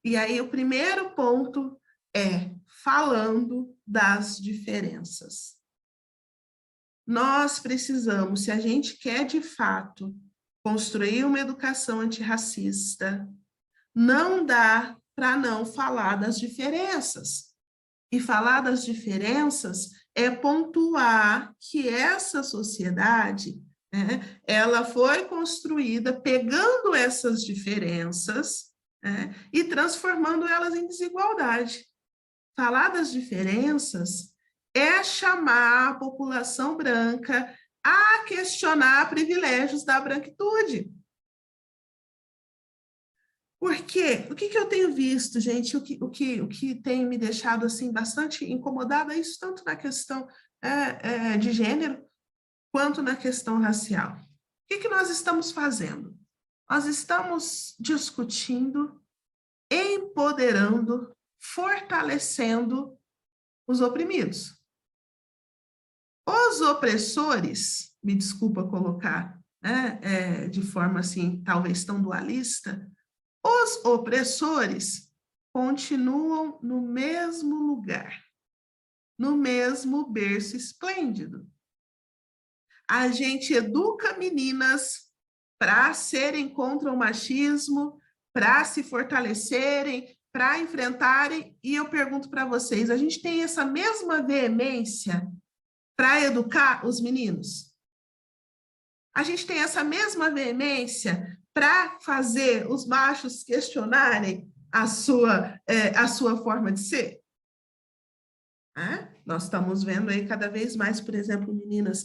E aí, o primeiro ponto é falando das diferenças. Nós precisamos, se a gente quer de fato construir uma educação antirracista, não dá para não falar das diferenças. E falar das diferenças é pontuar que essa sociedade, ela foi construída pegando essas diferenças, e transformando elas em desigualdade. Falar das diferenças é chamar a população branca a questionar privilégios da branquitude. Por quê? O que eu tenho visto, gente, o que tem me deixado assim, bastante incomodada, é isso tanto na questão de gênero, quanto na questão racial. O que nós estamos fazendo? Nós estamos discutindo, empoderando, fortalecendo os oprimidos. Os opressores, me desculpa colocar de forma assim, talvez tão dualista, os opressores continuam no mesmo lugar, no mesmo berço esplêndido. A gente educa meninas para serem contra o machismo, para se fortalecerem, para enfrentarem, e eu pergunto para vocês, a gente tem essa mesma veemência para educar os meninos? A gente tem essa mesma veemência para fazer os machos questionarem a sua forma de ser? Nós estamos vendo aí cada vez mais, por exemplo, meninas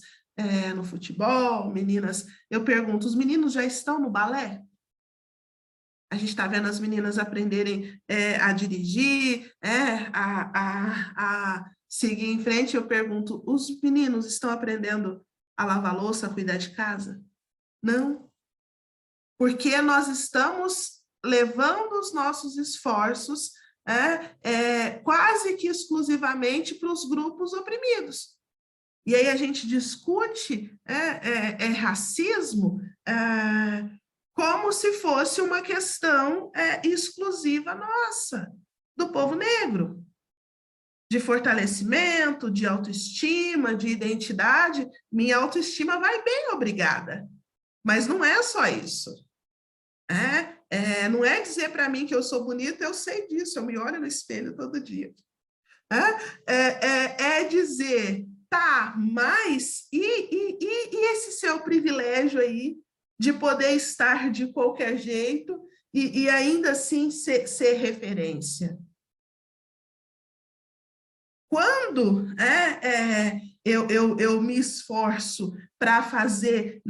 no futebol, meninas... Eu pergunto, os meninos já estão no balé? A gente está vendo as meninas aprenderem a dirigir, a seguir em frente. Eu pergunto, os meninos estão aprendendo a lavar louça, a cuidar de casa? Não. Porque nós estamos levando os nossos esforços quase que exclusivamente para os grupos oprimidos. E aí a gente discute racismo como se fosse uma questão exclusiva nossa, do povo negro, de fortalecimento, de autoestima, de identidade. Minha autoestima vai bem, obrigada. Mas não é só isso. Não é dizer para mim que eu sou bonita, eu sei disso, eu me olho no espelho todo dia. É dizer, tá, mas e esse seu privilégio aí de poder estar de qualquer jeito e ainda assim ser referência? Quando eu me esforço para fazer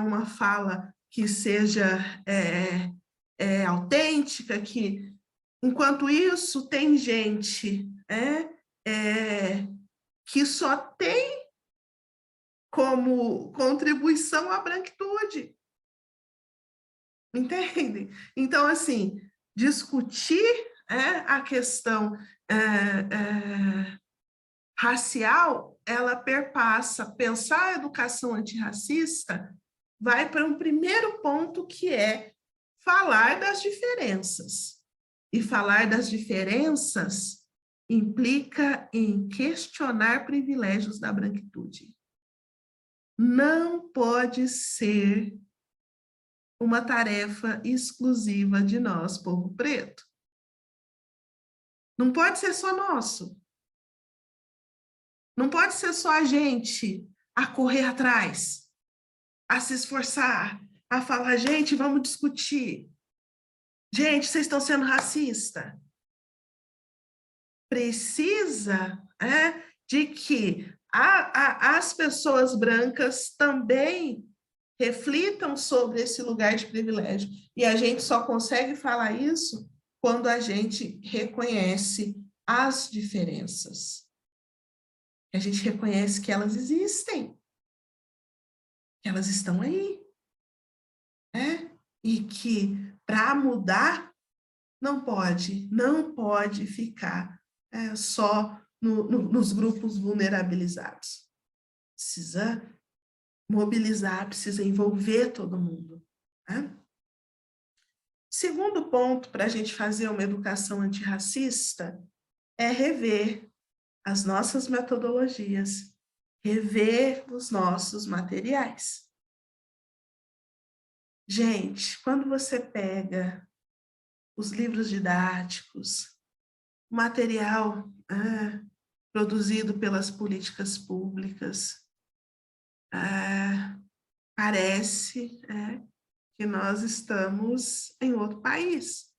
uma fala que seja autêntica, que, enquanto isso, tem gente que só tem como contribuição a branquitude. Entendem? Então, assim, discutir a questão racial, ela perpassa, pensar a educação antirracista vai para um primeiro ponto, que é falar das diferenças. E falar das diferenças implica em questionar privilégios da branquitude. Não pode ser uma tarefa exclusiva de nós, povo preto. Não pode ser só nosso. Não pode ser só a gente a correr atrás, a se esforçar, a falar, gente, vamos discutir. Gente, vocês estão sendo racistas. Precisa de que as pessoas brancas também reflitam sobre esse lugar de privilégio. E a gente só consegue falar isso quando a gente reconhece as diferenças. A gente reconhece que elas existem, que elas estão aí. E que para mudar não pode ficar só nos grupos vulnerabilizados. Precisa mobilizar, precisa envolver todo mundo. Segundo ponto para a gente fazer uma educação antirracista é rever as nossas metodologias, rever os nossos materiais. Gente, quando você pega os livros didáticos, o material produzido pelas políticas públicas, parece que nós estamos em outro país.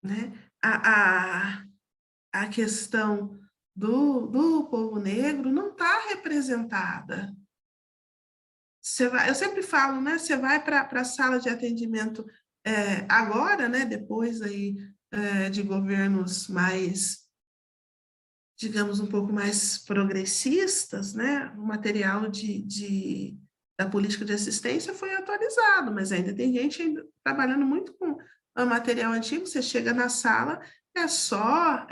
Né? A questão do povo negro não está representada. Eu sempre falo, né? Você vai para a sala de atendimento agora, né? Depois aí, de governos mais, digamos, um pouco mais progressistas, né? O material da política de assistência foi atualizado, mas ainda tem gente trabalhando muito com o material antigo. Você chega na sala, é só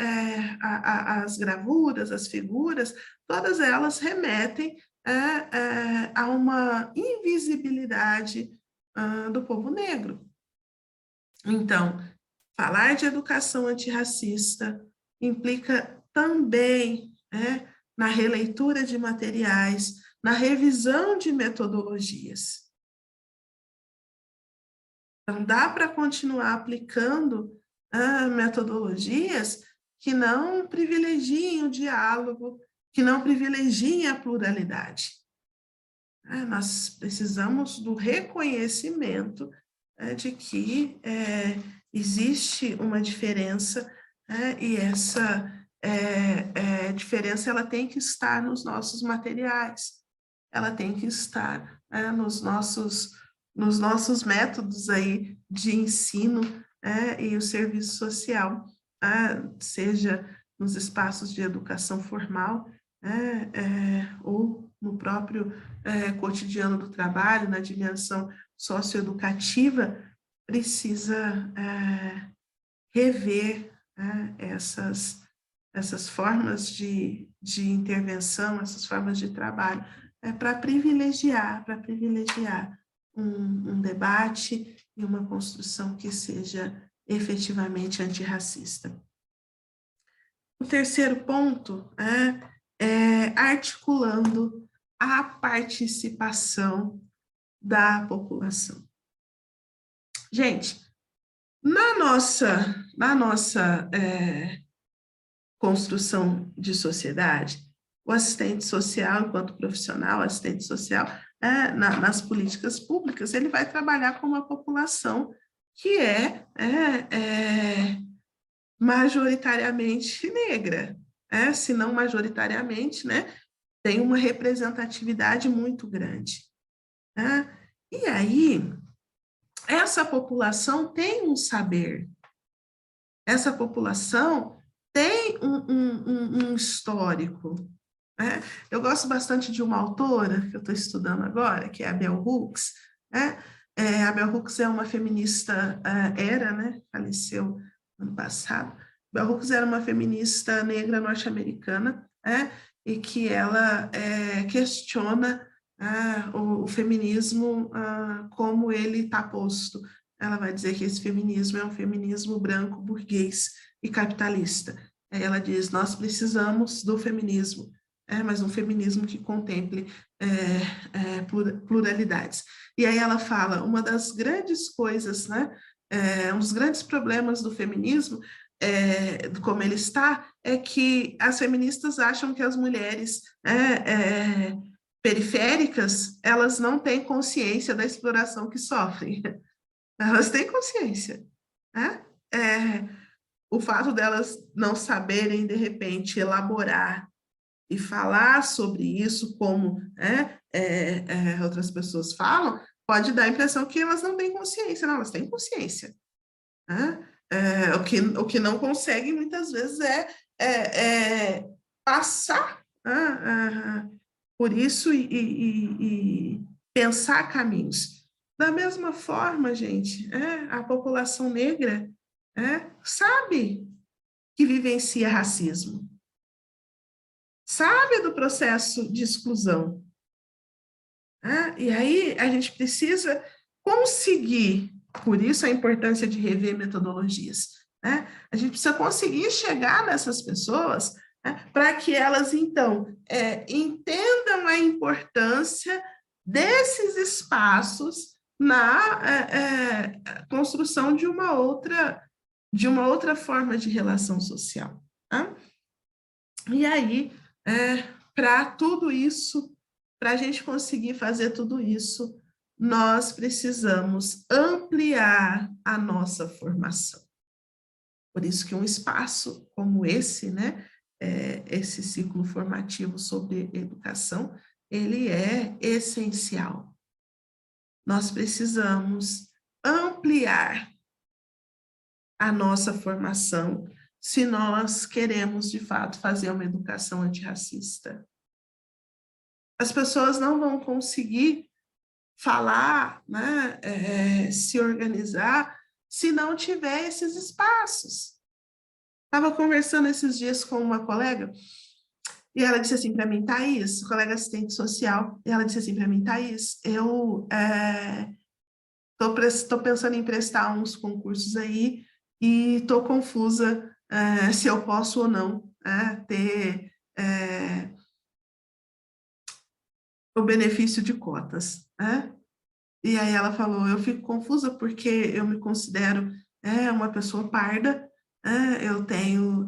as gravuras, as figuras, todas elas remetem a uma invisibilidade do povo negro. Então, falar de educação antirracista implica também na releitura de materiais, na revisão de metodologias. Então, dá para continuar aplicando metodologias que não privilegiem o diálogo, que não privilegiem a pluralidade. Nós precisamos do reconhecimento de que existe uma diferença, e essa diferença ela tem que estar nos nossos materiais, ela tem que estar nos nossos métodos aí de ensino e o serviço social, seja nos espaços de educação formal, ou no próprio cotidiano do trabalho, na dimensão socioeducativa, precisa rever essas formas de intervenção, essas formas de trabalho, para privilegiar um debate e uma construção que seja efetivamente antirracista. O terceiro ponto é articulando a participação da população. Gente, na nossa construção de sociedade, o assistente social, enquanto profissional, assistente social, nas políticas públicas, ele vai trabalhar com uma população que é majoritariamente negra, se não majoritariamente, né, tem uma representatividade muito grande. E aí, essa população tem um saber, essa população tem um histórico. Eu gosto bastante de uma autora que eu estou estudando agora, que é a Bell Hooks. A Bell Hooks é uma feminista, né, faleceu ano passado. Bell Hooks era uma feminista negra norte-americana, e que ela questiona o feminismo como ele está posto. Ela vai dizer que esse feminismo é um feminismo branco, burguês e capitalista. Ela diz, nós precisamos do feminismo, mas um feminismo que contemple pluralidades. E aí ela fala, uma das grandes coisas, né, um dos grandes problemas do feminismo, como ele está, é que as feministas acham que as mulheres periféricas, elas não têm consciência da exploração que sofrem. Elas têm consciência. o fato delas não saberem, de repente, elaborar e falar sobre isso, como outras pessoas falam, pode dar a impressão que elas não têm consciência. Não, elas têm consciência. Né? O que não conseguem, muitas vezes, é passar por isso e pensar caminhos. Da mesma forma, gente, a população negra sabe que vivencia racismo, sabe do processo de exclusão. E aí a gente precisa conseguir, por isso a importância de rever metodologias, a gente precisa conseguir chegar nessas pessoas para que elas, então, entendam a importância desses espaços na construção de uma outra forma de relação social. E aí, para tudo isso, para a gente conseguir fazer tudo isso, nós precisamos ampliar a nossa formação. Por isso que um espaço como esse, esse ciclo formativo sobre educação, ele é essencial. Nós precisamos ampliar a nossa formação se nós queremos, de fato, fazer uma educação antirracista. As pessoas não vão conseguir falar, se organizar, se não tiver esses espaços. Estava conversando esses dias com uma colega, e ela disse assim para mim, Thaís, colega assistente social, e ela disse assim para mim, Thaís, eu estou pensando em prestar uns concursos aí, e estou confusa se eu posso ou não ter o benefício de cotas. E aí ela falou, eu fico confusa porque eu me considero uma pessoa parda, eu tenho,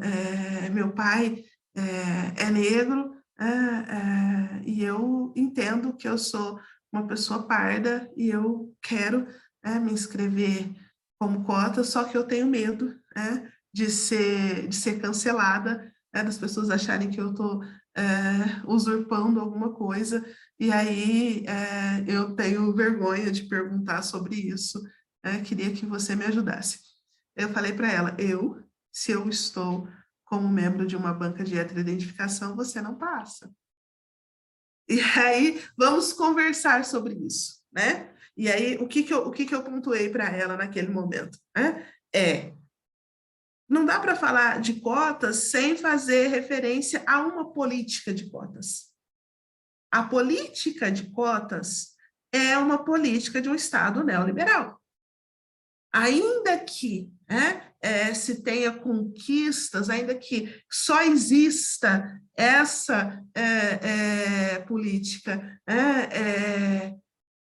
meu pai é negro, e eu entendo que eu sou uma pessoa parda e eu quero me inscrever como cota, só que eu tenho medo de ser cancelada, das pessoas acharem que eu estou usurpando alguma coisa, e aí eu tenho vergonha de perguntar sobre isso, queria que você me ajudasse. Eu falei para ela, se eu estou como membro de uma banca de heteroidentificação, você não passa. E aí, vamos conversar sobre isso, E aí, o que eu pontuei para ela naquele momento? Não dá para falar de cotas sem fazer referência a uma política de cotas. A política de cotas é uma política de um Estado neoliberal. Ainda que se tenha conquistas, ainda que só exista essa política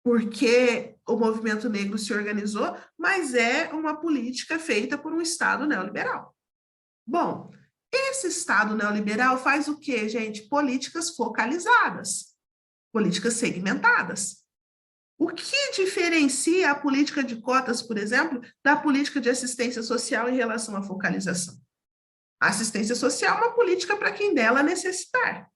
porque o movimento negro se organizou, mas é uma política feita por um Estado neoliberal. Bom, esse Estado neoliberal faz o quê, gente? Políticas focalizadas, políticas segmentadas. O que diferencia a política de cotas, por exemplo, da política de assistência social em relação à focalização? A assistência social é uma política para quem dela necessitar.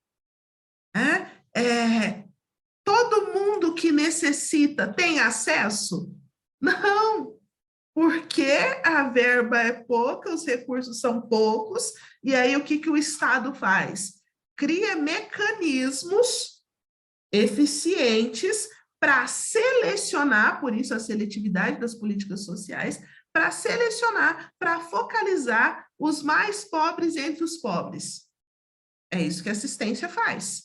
Todo mundo que necessita tem acesso? Não, porque a verba é pouca, os recursos são poucos, e aí o que o Estado faz? Cria mecanismos eficientes para selecionar, por isso a seletividade das políticas sociais, para selecionar, para focalizar os mais pobres entre os pobres. É isso que a assistência faz.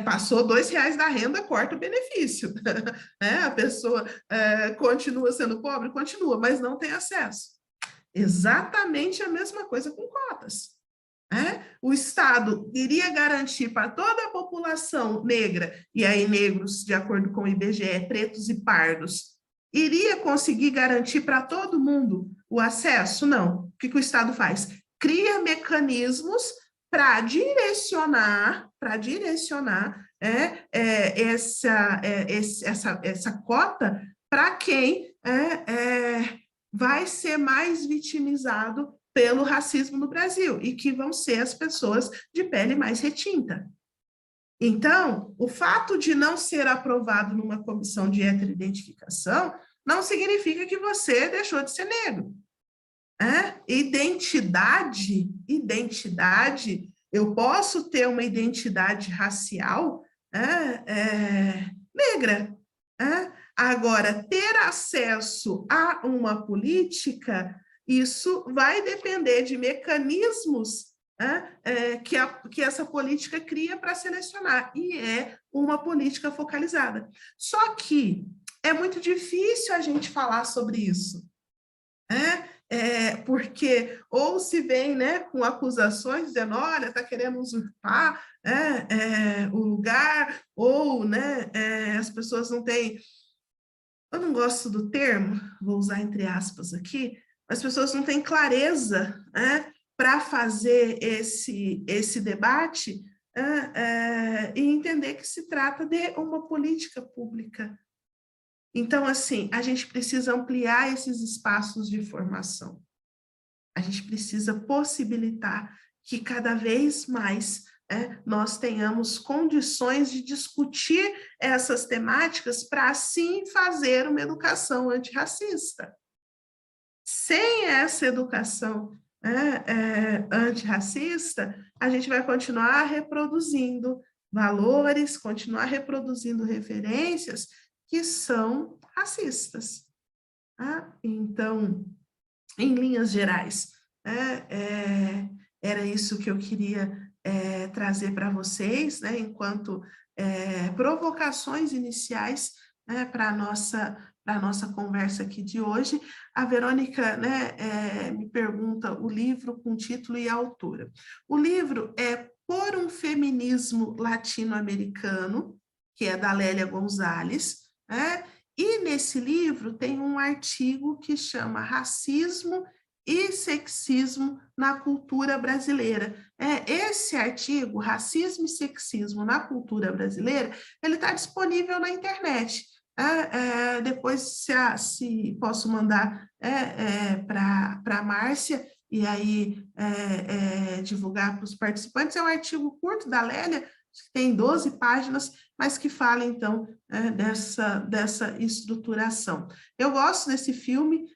Passou R$2 da renda, corta o benefício. A pessoa continua sendo pobre? Continua, mas não tem acesso. Exatamente a mesma coisa com cotas. O Estado iria garantir para toda a população negra, e aí negros, de acordo com o IBGE, pretos e pardos, iria conseguir garantir para todo mundo o acesso? Não. O que o Estado faz? Cria mecanismos para direcionar essa cota para quem vai ser mais vitimizado pelo racismo no Brasil, e que vão ser as pessoas de pele mais retinta. Então, o fato de não ser aprovado numa comissão de heteroidentificação não significa que você deixou de ser negro. Identidade, eu posso ter uma identidade racial negra. Agora, ter acesso a uma política, isso vai depender de mecanismos que essa política cria para selecionar, e é uma política focalizada. Só que é muito difícil a gente falar sobre isso, porque ou se vem, né, com acusações dizendo, olha, está querendo usurpar o lugar, ou, né, as pessoas não têm... Eu não gosto do termo, vou usar entre aspas aqui, as pessoas não têm clareza para fazer esse debate e entender que se trata de uma política pública. Então, assim, a gente precisa ampliar esses espaços de formação. A gente precisa possibilitar que cada vez mais nós tenhamos condições de discutir essas temáticas para, assim, fazer uma educação antirracista. Sem essa educação antirracista, a gente vai continuar reproduzindo valores, continuar reproduzindo referências que são racistas. Então, em linhas gerais, era isso que eu queria trazer para vocês, né, enquanto provocações iniciais para a nossa conversa aqui de hoje. A Verônica, né, me pergunta o livro com título e autora. O livro é Por um Feminismo Latino-Americano, que é da Lélia Gonzalez, e nesse livro tem um artigo que chama Racismo e Sexismo na Cultura Brasileira. Esse artigo, Racismo e Sexismo na Cultura Brasileira, ele está disponível na internet. Depois, se posso mandar para a Márcia, e aí divulgar para os participantes. É um artigo curto da Lélia, que tem 12 páginas, mas que fala, então, dessa estruturação. Eu gosto desse filme,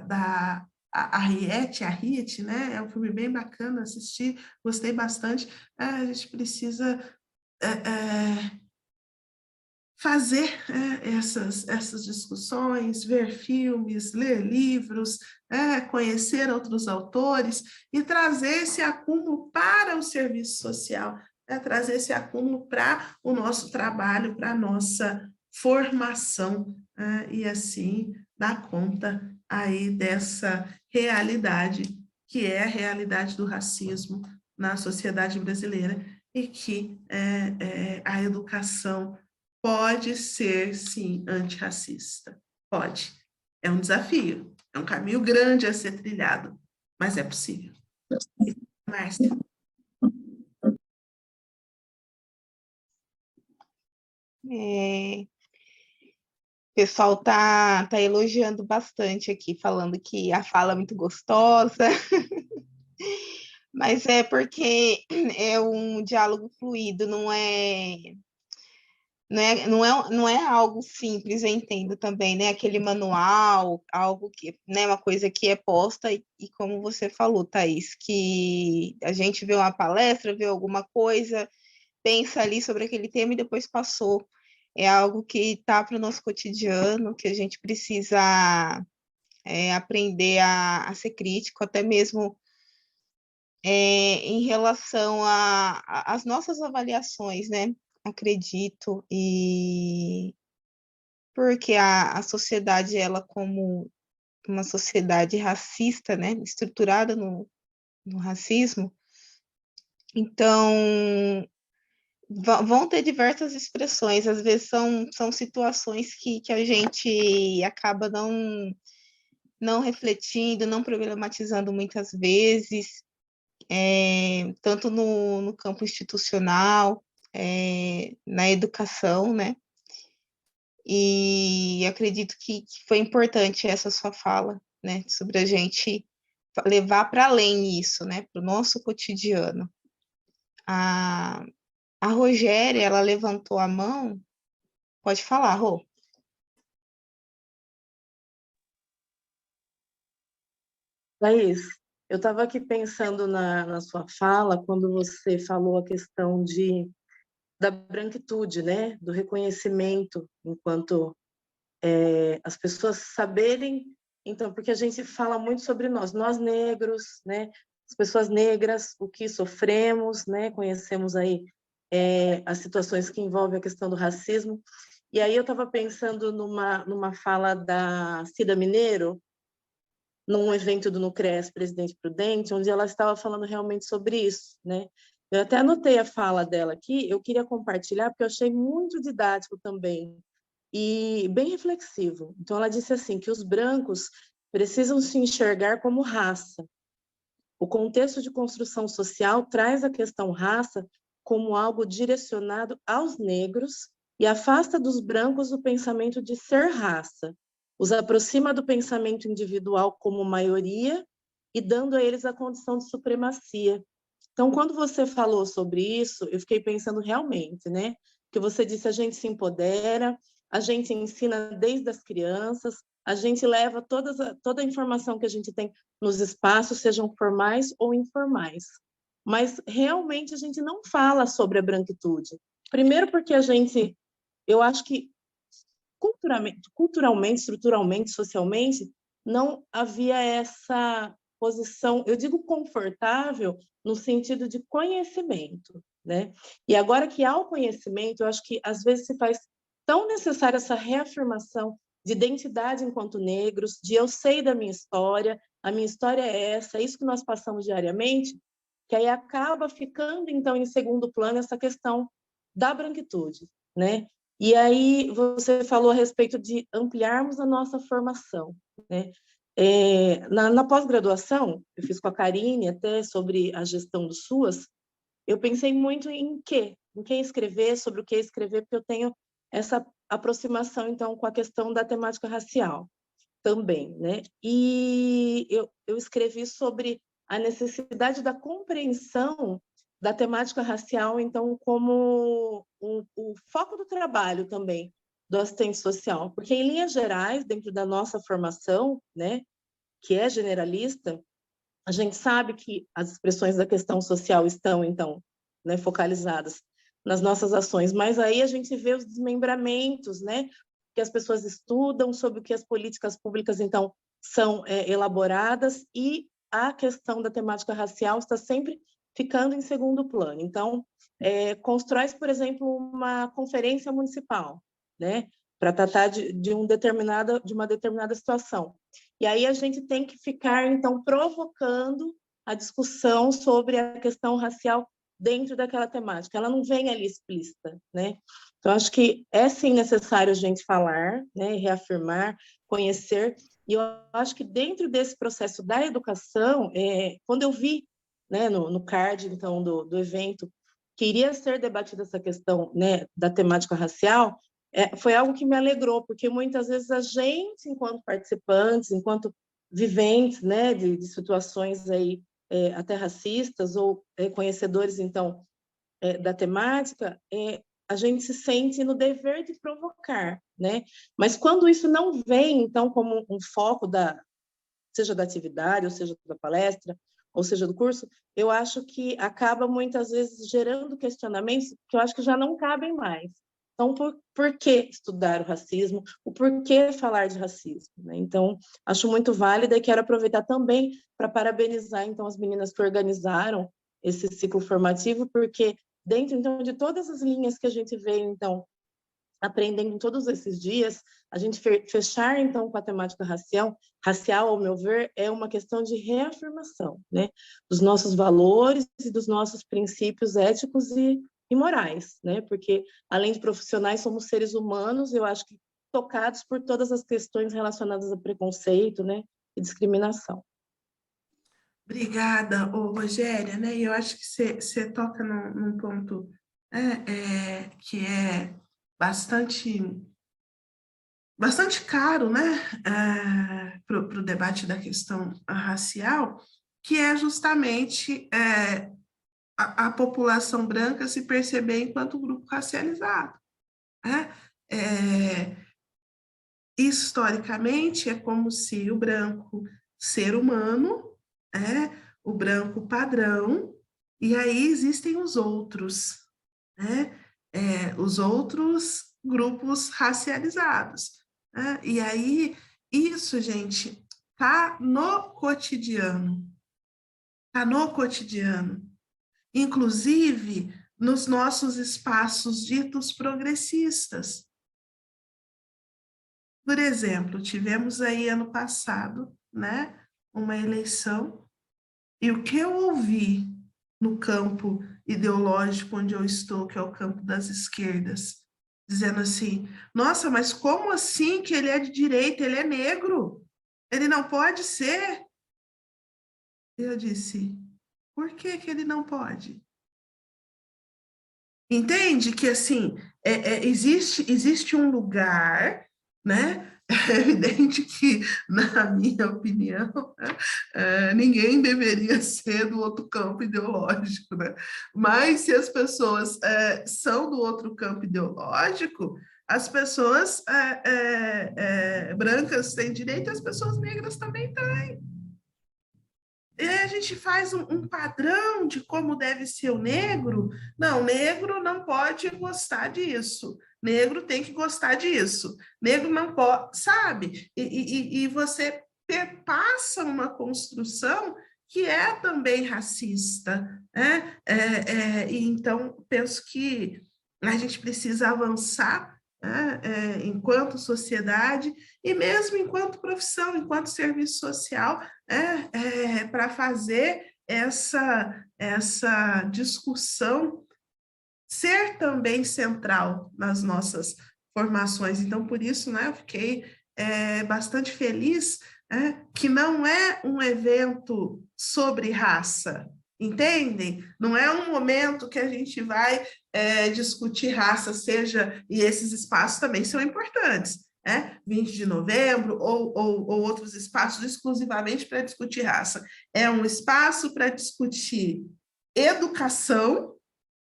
da Harriet, né? É um filme bem bacana, assisti, gostei bastante. A gente precisa fazer essas discussões, ver filmes, ler livros, conhecer outros autores e trazer esse acúmulo para o serviço social, trazer esse acúmulo para o nosso trabalho, para a nossa formação, e assim dar conta aí dessa realidade, que é a realidade do racismo na sociedade brasileira, e que a educação pode ser, sim, antirracista. Pode. É um desafio, é um caminho grande a ser trilhado, mas é possível. Márcia. O pessoal tá elogiando bastante aqui, falando que a fala é muito gostosa, mas é porque é um diálogo fluido, não é algo simples, eu entendo também, né? Aquele manual, algo que, né, uma coisa que é posta, e como você falou, Thaís, que a gente vê uma palestra, vê alguma coisa, pensa ali sobre aquele tema e depois passou. É algo que está para o nosso cotidiano, que a gente precisa aprender a ser crítico, até mesmo em relação às nossas avaliações, né? Acredito, e porque a sociedade, ela como uma sociedade racista, né? Estruturada no racismo, então vão ter diversas expressões, às vezes são situações que a gente acaba não refletindo, não problematizando muitas vezes, tanto no campo institucional, na educação, né? E acredito que foi importante essa sua fala, né, sobre a gente levar para além isso, né, para o nosso cotidiano. A Rogéria, ela levantou a mão. Pode falar, Rô. Laís, eu estava aqui pensando na sua fala, quando você falou a questão da branquitude, né? Do reconhecimento, enquanto as pessoas saberem, então, porque a gente fala muito sobre nós negros, né? As pessoas negras, o que sofremos, né? Conhecemos aí as situações que envolvem a questão do racismo. E aí eu estava pensando numa fala da Cida Mineiro, num evento do Nucres Presidente Prudente, onde ela estava falando realmente sobre isso, né? Eu até anotei a fala dela aqui, eu queria compartilhar, porque eu achei muito didático também, e bem reflexivo. Então, ela disse assim, que os brancos precisam se enxergar como raça. O contexto de construção social traz a questão raça como algo direcionado aos negros e afasta dos brancos o pensamento de ser raça, os aproxima do pensamento individual como maioria e dando a eles a condição de supremacia. Então, quando você falou sobre isso, eu fiquei pensando realmente, né? Que você disse, a gente se empodera, a gente ensina desde as crianças, a gente leva toda a informação que a gente tem nos espaços, sejam formais ou informais. Mas realmente a gente não fala sobre a branquitude. Primeiro porque eu acho que culturalmente, estruturalmente, socialmente, não havia essa posição, eu digo confortável, no sentido de conhecimento, né? E agora que há o conhecimento, eu acho que às vezes se faz tão necessária essa reafirmação de identidade enquanto negros, de eu sei da minha história, a minha história é essa, é isso que nós passamos diariamente, que aí acaba ficando, então, em segundo plano essa questão da branquitude, né? E aí você falou a respeito de ampliarmos a nossa formação, né? Na pós-graduação, eu fiz com a Karine até sobre a gestão do SUAS, eu pensei muito em que escrever, sobre o que escrever, porque eu tenho essa aproximação, então, com a questão da temática racial também, né? E eu escrevi sobre a necessidade da compreensão da temática racial, então, como o foco do trabalho também do assistente social, porque, em linhas gerais, dentro da nossa formação, né, que é generalista, a gente sabe que as expressões da questão social estão, então, né, focalizadas nas nossas ações, mas aí a gente vê os desmembramentos, né, que as pessoas estudam sobre o que as políticas públicas, então, são elaboradas, e a questão da temática racial está sempre ficando em segundo plano. Então, constrói-se, por exemplo, uma conferência municipal, né, para tratar de uma determinada situação. E aí a gente tem que ficar, então, provocando a discussão sobre a questão racial dentro daquela temática. Ela não vem ali explícita, né? Então, acho que é, sim, necessário a gente falar, né, reafirmar, conhecer, e eu acho que dentro desse processo da educação, quando eu vi, né, no card, então, do evento, que iria ser debatida essa questão, né, da temática racial, foi algo que me alegrou, porque muitas vezes a gente, enquanto participantes, enquanto viventes, né, de situações aí, até racistas, ou conhecedores, então, da temática, a gente se sente no dever de provocar, né? Mas quando isso não vem, então, como um foco seja da atividade, ou seja da palestra, ou seja do curso, eu acho que acaba muitas vezes gerando questionamentos que eu acho que já não cabem mais. Então, por que estudar o racismo? O porquê falar de racismo? Né? Então, acho muito válida, e quero aproveitar também para parabenizar, então, as meninas que organizaram esse ciclo formativo, porque dentro, então, de todas as linhas que a gente vê, então, aprendendo todos esses dias, a gente fechar, então, com a temática racial, ao meu ver, é uma questão de reafirmação, né, dos nossos valores e dos nossos princípios éticos e morais, né, porque, além de profissionais, somos seres humanos, eu acho que tocados por todas as questões relacionadas a preconceito, né, e discriminação. Obrigada, Rogéria, né? Eu acho que você toca num ponto que é bastante bastante caro, né, para o debate da questão racial, que é justamente a população branca se perceber enquanto grupo racializado, né? Historicamente, é como se o branco ser humano, o branco padrão, e aí existem os outros, né? Os outros grupos racializados. Né? E aí, isso, gente, tá no cotidiano. Tá no cotidiano. Inclusive, nos nossos espaços ditos progressistas. Por exemplo, tivemos aí ano passado, né, uma eleição, e o que eu ouvi no campo ideológico onde eu estou, que é o campo das esquerdas, dizendo assim, nossa, mas como assim que ele é de direita, ele é negro, ele não pode ser? Eu disse, por que que ele não pode? Entende que, assim, existe um lugar, né? É evidente que, na minha opinião, ninguém deveria ser do outro campo ideológico, né? Mas se as pessoas são do outro campo ideológico, as pessoas brancas têm direito, as pessoas negras também têm. E aí a gente faz um padrão de como deve ser o negro. Não, negro não pode gostar disso. Negro tem que gostar disso. Negro não pode, sabe? E você perpassa uma construção que é também racista. Né? E então, penso que a gente precisa avançar, né? Enquanto sociedade e mesmo enquanto profissão, enquanto serviço social, para fazer essa discussão ser também central nas nossas formações. Então, por isso, né, eu fiquei bastante feliz que não é um evento sobre raça, entendem? Não é um momento que a gente vai discutir raça, e esses espaços também são importantes, 20 de novembro ou outros espaços exclusivamente para discutir raça. É um espaço para discutir educação,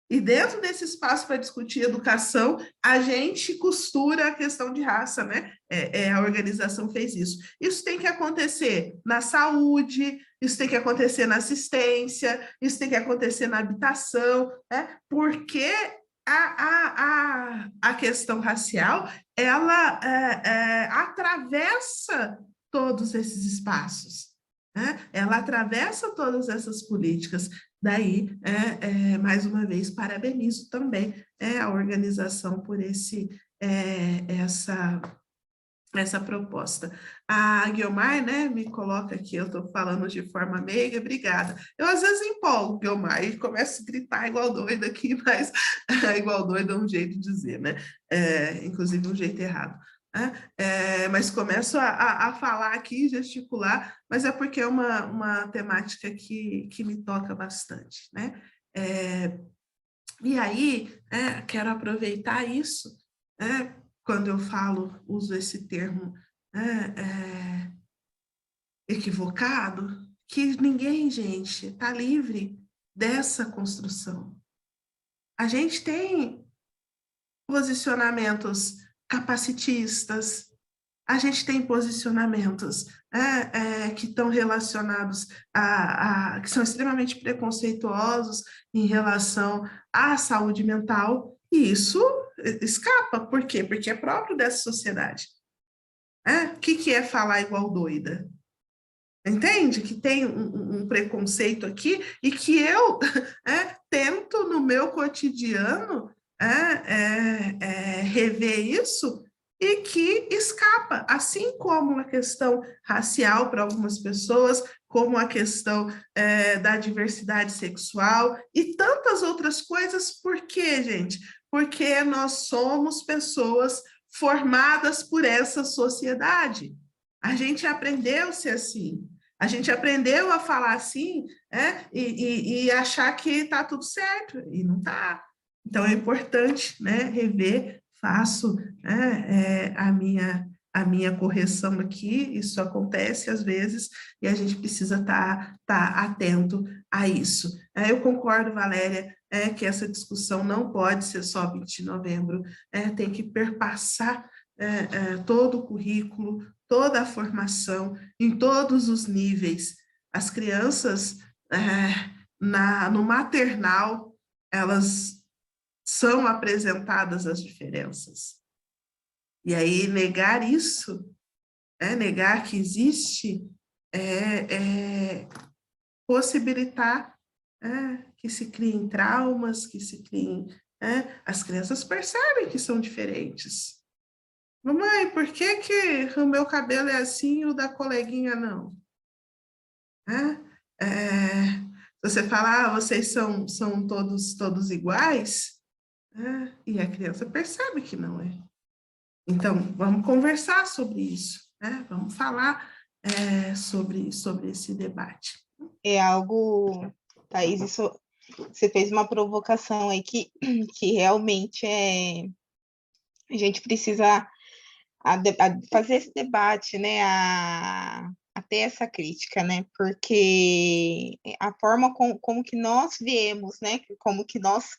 e dentro desse espaço para discutir educação, a gente costura a questão de raça, né? A organização fez isso. Isso tem que acontecer na saúde, isso tem que acontecer na assistência, isso tem que acontecer na habitação, né? Porque a questão racial, ela atravessa todos esses espaços, né? Ela atravessa todas essas políticas. Daí, mais uma vez, parabenizo também a organização por essa proposta. A Guiomar, né, me coloca aqui, eu estou falando de forma meiga, obrigada. Eu, às vezes, empolgo, Guiomar, e começo a gritar igual doida aqui, mas igual doida é um jeito de dizer, né? Inclusive um jeito errado. Mas começo a falar aqui, gesticular, mas é porque é uma temática que me toca bastante, né? E aí, quero aproveitar isso, quando eu uso esse termo equivocado, que ninguém, gente, está livre dessa construção. A gente tem posicionamentos capacitistas, a gente tem posicionamentos que estão relacionados que são extremamente preconceituosos em relação à saúde mental, e isso escapa. Por quê? Porque é próprio dessa sociedade. O que é falar igual doida? Entende? Que tem um preconceito aqui e que eu tento, no meu cotidiano, rever isso, e que escapa, assim como a questão racial para algumas pessoas, como a questão da diversidade sexual e tantas outras coisas. Por quê, gente? Porque nós somos pessoas formadas por essa sociedade. A gente aprendeu a ser assim. A gente aprendeu a falar assim, e achar que está tudo certo, e não está. Então, é importante, né, rever, faço a minha a minha correção aqui, isso acontece às vezes, e a gente precisa estar atento a isso. Eu concordo, Valéria, que essa discussão não pode ser só 20 de novembro, tem que perpassar todo o currículo, toda a formação, em todos os níveis. As crianças, no maternal, elas são apresentadas as diferenças. E aí, negar isso, negar que existe, possibilitar que se criem traumas, que se criem... as crianças percebem que são diferentes. Mamãe, por que o meu cabelo é assim e o da coleguinha não? Você fala, vocês são todos iguais, e a criança percebe que não é. Então, vamos conversar sobre isso, vamos falar sobre esse debate. É algo, Thaís, isso, você fez uma provocação aí que realmente a gente precisa fazer esse debate, né, a ter essa crítica, né, porque a forma como que nós viemos, né, como que nós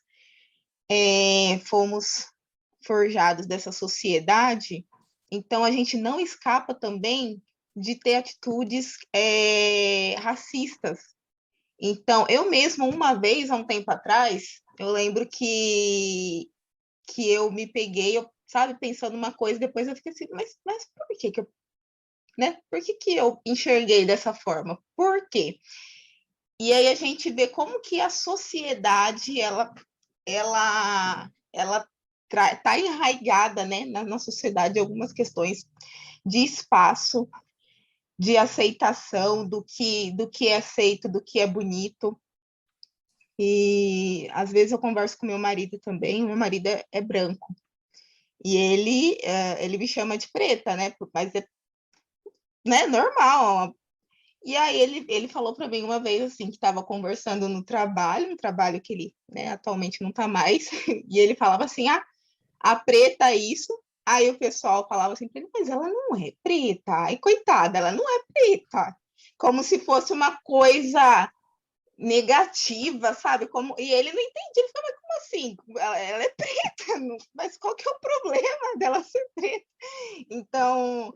fomos forjados dessa sociedade, então a gente não escapa também de ter atitudes racistas. Então, eu mesma, uma vez, há um tempo atrás, eu lembro que eu me peguei, sabe, pensando uma coisa, depois eu fiquei assim, mas por que eu, né? Por que eu enxerguei dessa forma? Por quê? E aí a gente vê como que a sociedade, ela está enraizada, né, na sociedade, algumas questões de espaço, de aceitação do que é aceito, do que é bonito. E às vezes eu converso com meu marido também, meu marido é branco, e ele me chama de preta, né, mas é, né, normal. E aí ele falou para mim uma vez, assim, que estava conversando no trabalho, um trabalho que ele, né, atualmente não está mais, e ele falava assim, a preta é isso. Aí o pessoal falava assim, mas ela não é preta. Ai, coitada, ela não é preta. Como se fosse uma coisa negativa, sabe? E ele não entendia, ele falava, como assim? Ela é preta, mas qual que é o problema dela ser preta? Então,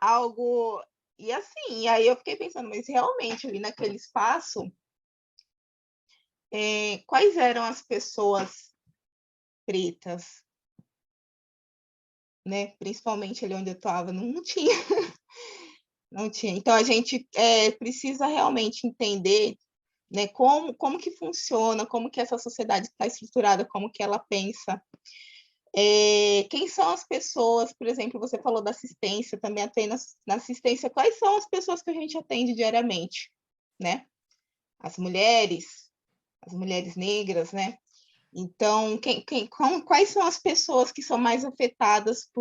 algo... E assim, aí eu fiquei pensando, mas realmente ali naquele espaço, quais eram as pessoas pretas? Né? Principalmente ali onde eu estava, não tinha. Não tinha. Então, a gente precisa realmente entender, né, como que funciona, como que essa sociedade está estruturada, como que ela pensa. Quem são as pessoas, por exemplo, você falou da assistência, também atende na assistência, quais são as pessoas que a gente atende diariamente, né? As mulheres negras, né? Então, quais são as pessoas que são mais afetadas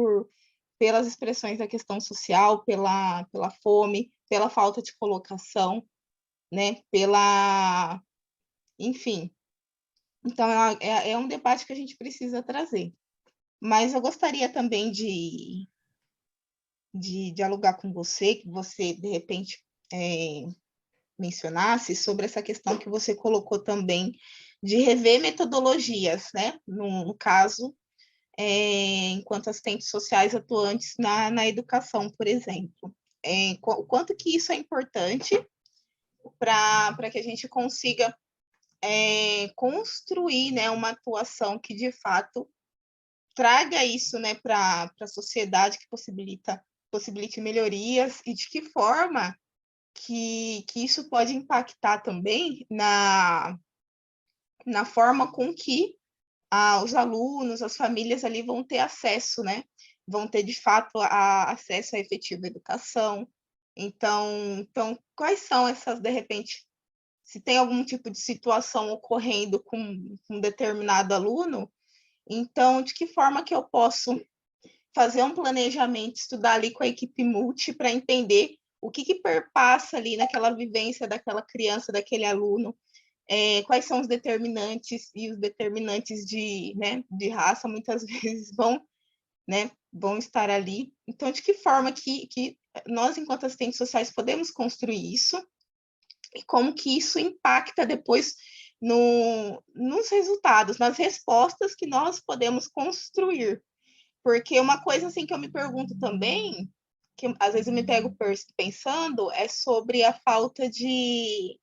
pelas expressões da questão social, pela fome, pela falta de colocação, né? Enfim. Então, é um debate que a gente precisa trazer. Mas eu gostaria também de dialogar com você, que você, de repente, mencionasse sobre essa questão que você colocou também de rever metodologias, né? No caso, enquanto assistentes sociais atuantes na educação, por exemplo. O quanto que isso é importante para que a gente consiga construir, né, uma atuação que, de fato, traga isso, né, para a sociedade, que possibilite melhorias, e de que forma que isso pode impactar também na forma com que os alunos, as famílias ali vão ter acesso, né? Vão ter, de fato, acesso à efetiva educação. Então, quais são essas, de repente, se tem algum tipo de situação ocorrendo com um determinado aluno, então, de que forma que eu posso fazer um planejamento, estudar ali com a equipe multi para entender o que perpassa ali naquela vivência daquela criança, daquele aluno, quais são os determinantes, e os determinantes de raça muitas vezes vão, né, vão estar ali. Então, de que forma que nós, enquanto assistentes sociais, podemos construir isso e como que isso impacta depois nos resultados, nas respostas que nós podemos construir. Porque uma coisa assim que eu me pergunto também, que às vezes eu me pego pensando, é sobre a falta de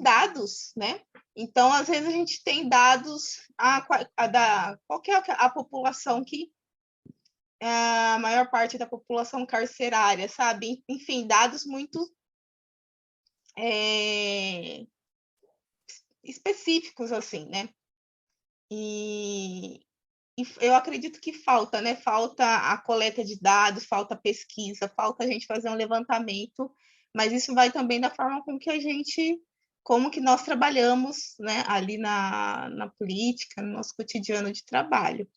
dados, né? Então, às vezes a gente tem dados qual que é a população que a maior parte da população carcerária, sabe? Enfim, dados muito específicos, assim, né? E eu acredito que falta, né? Falta a coleta de dados, falta pesquisa, falta a gente fazer um levantamento, mas isso vai também da forma com que como que nós trabalhamos, né? Ali na política, no nosso cotidiano de trabalho.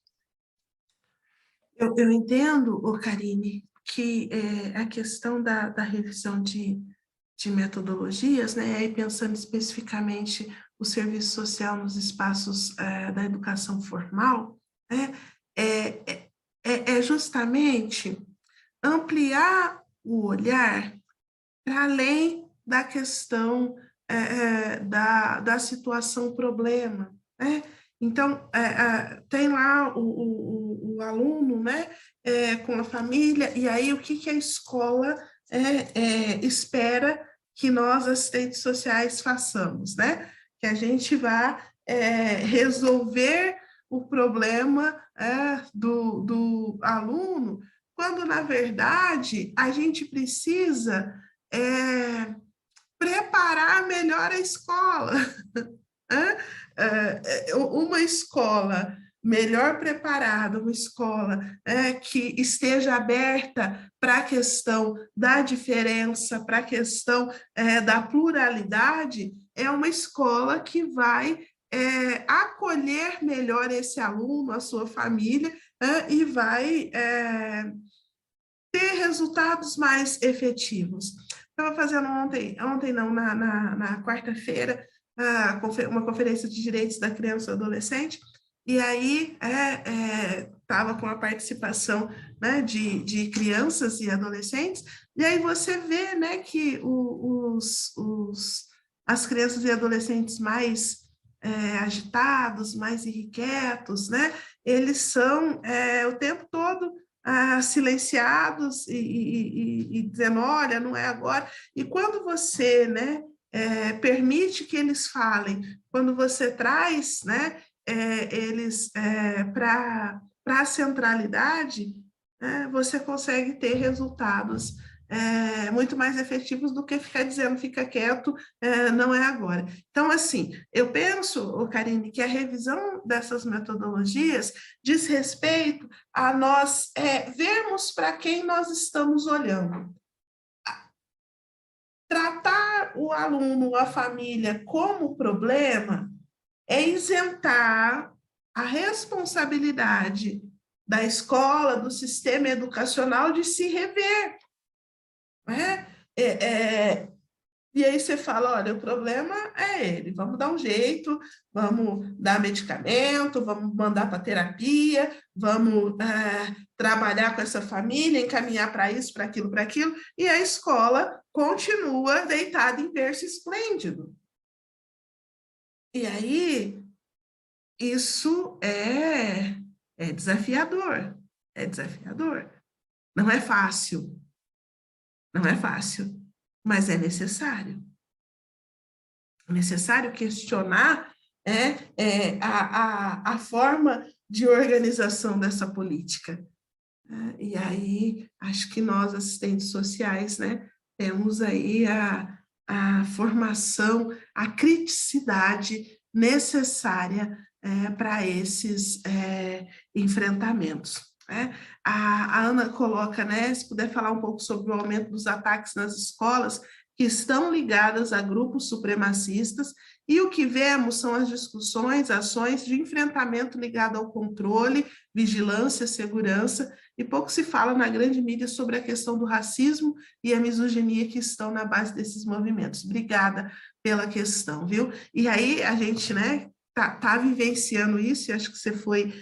Eu entendo, Karine, que a questão da revisão de metodologias, né, e pensando especificamente o serviço social nos espaços da educação formal, né, é justamente ampliar o olhar para além da questão da situação problema, né? Então, tem lá o aluno, né, com a família, e aí o que a escola espera que nós, assistentes sociais, façamos, né? Que a gente vá resolver o problema do aluno, quando, na verdade, a gente precisa preparar melhor a escola. Uma escola melhor preparada, uma escola que esteja aberta para a questão da diferença, para a questão da pluralidade, é uma escola que vai acolher melhor esse aluno, a sua família, e vai ter resultados mais efetivos. Estava fazendo ontem não, na quarta-feira, uma conferência de direitos da criança e do adolescente, e aí estava com a participação, né, de crianças e adolescentes, e aí você vê, né, que as crianças e adolescentes mais agitados, mais irrequietos, né, eles são o tempo todo silenciados e dizendo, olha, não é agora. E quando você, né, permite que eles falem, quando você traz, né, eles para a centralidade, você consegue ter resultados muito mais efetivos do que ficar dizendo, fica quieto, não é agora. Então, assim, eu penso, Karine, que a revisão dessas metodologias diz respeito a nós vermos para quem nós estamos olhando. Tratar o aluno, a família como problema é isentar a responsabilidade da escola, do sistema educacional de se rever. Né? E aí você fala, olha, o problema é ele, vamos dar um jeito, vamos dar medicamento, vamos mandar para terapia, vamos trabalhar com essa família, encaminhar para isso, para aquilo, e a escola continua deitada em berço esplêndido. E aí, isso é desafiador, Não é fácil, mas é necessário. É necessário questionar a forma de organização dessa política. E aí, acho que nós, assistentes sociais, né, temos aí a formação, a criticidade necessária para esses enfrentamentos. A Ana coloca, né, se puder falar um pouco sobre o aumento dos ataques nas escolas que estão ligadas a grupos supremacistas, e o que vemos são as discussões, ações de enfrentamento ligado ao controle, vigilância, segurança, e pouco se fala na grande mídia sobre a questão do racismo e a misoginia que estão na base desses movimentos. Obrigada pela questão, viu? E aí a gente, né, tá vivenciando isso, e acho que você foi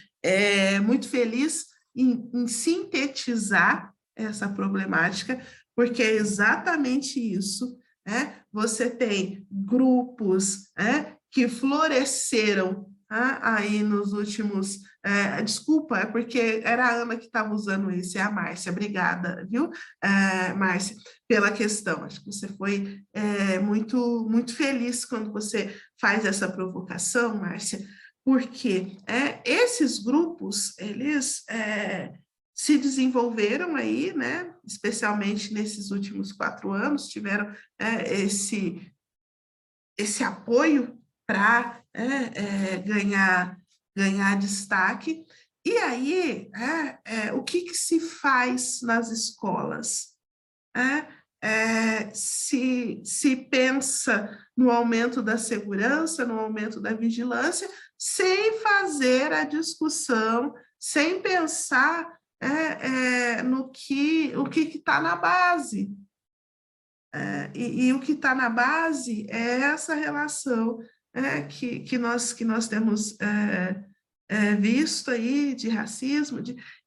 muito feliz em sintetizar essa problemática, porque é exatamente isso, né? Você tem grupos, né, que floresceram, tá, aí nos últimos... desculpa, é porque era a Ana que estava usando isso, é a Márcia, obrigada, viu, Márcia, pela questão. Acho que você foi muito, muito feliz quando você faz essa provocação, Márcia, porque esses grupos, eles se desenvolveram aí, né, especialmente nesses últimos 4 anos, tiveram esse apoio para ganhar destaque. E aí, o que se faz nas escolas? Se pensa no aumento da segurança, no aumento da vigilância, sem fazer a discussão, sem pensar no que está na base. E o que está na base é essa relação que nós temos visto aí de racismo,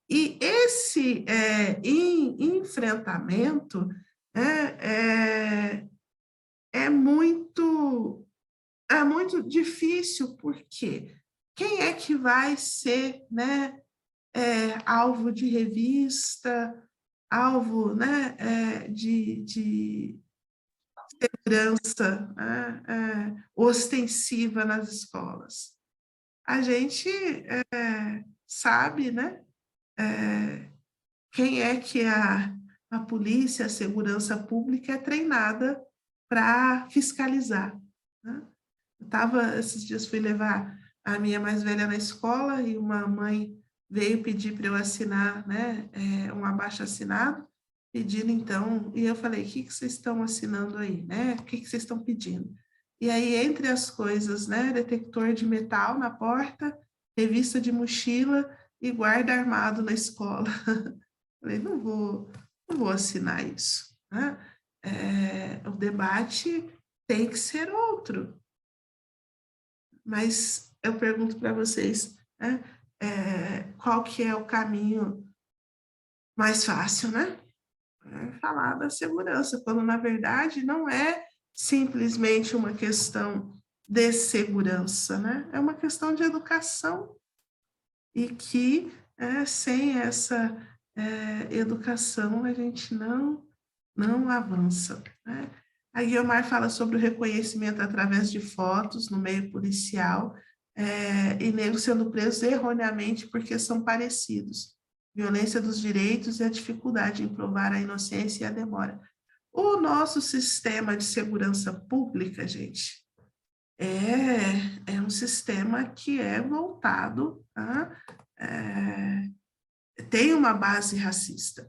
e esse enfrentamento é muito difícil, porque quem é que vai ser, né, alvo de revista, alvo, né, de segurança ostensiva nas escolas? A gente sabe, né, quem é que a polícia, a segurança pública é treinada para fiscalizar, né? Esses dias fui levar a minha mais velha na escola e uma mãe veio pedir para eu assinar, né, um abaixo-assinado, pedindo então, e eu falei, o que vocês estão assinando aí, né? O que vocês estão pedindo? E aí, entre as coisas, né, detector de metal na porta, revista de mochila e guarda armado na escola. Falei, não vou assinar isso, né? O debate tem que ser outro. Mas eu pergunto para vocês, né, qual que é o caminho mais fácil, né? Falar da segurança, quando na verdade não é simplesmente uma questão de segurança, né? É uma questão de educação, e que sem essa educação a gente não avança, né? A Guiomar fala sobre o reconhecimento através de fotos no meio policial, e negros sendo presos erroneamente porque são parecidos. Violência dos direitos e a dificuldade em provar a inocência e a demora. O nosso sistema de segurança pública, gente, é um sistema que é voltado tem uma base racista.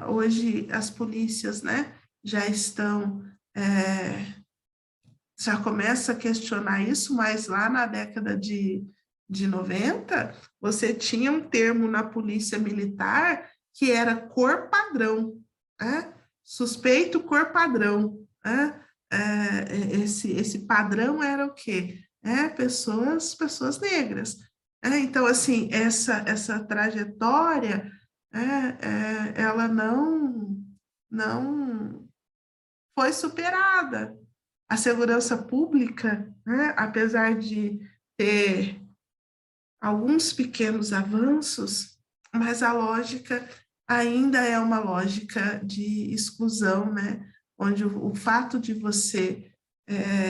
Hoje as polícias, né, já estão, já começa a questionar isso, mas lá na década de 90, você tinha um termo na polícia militar que era cor padrão, suspeito cor padrão. Esse padrão era o quê? Pessoas negras. Então, assim, essa trajetória, ela não foi superada. A segurança pública, apesar de ter alguns pequenos avanços, mas a lógica ainda é uma lógica de exclusão, né? Onde o fato de você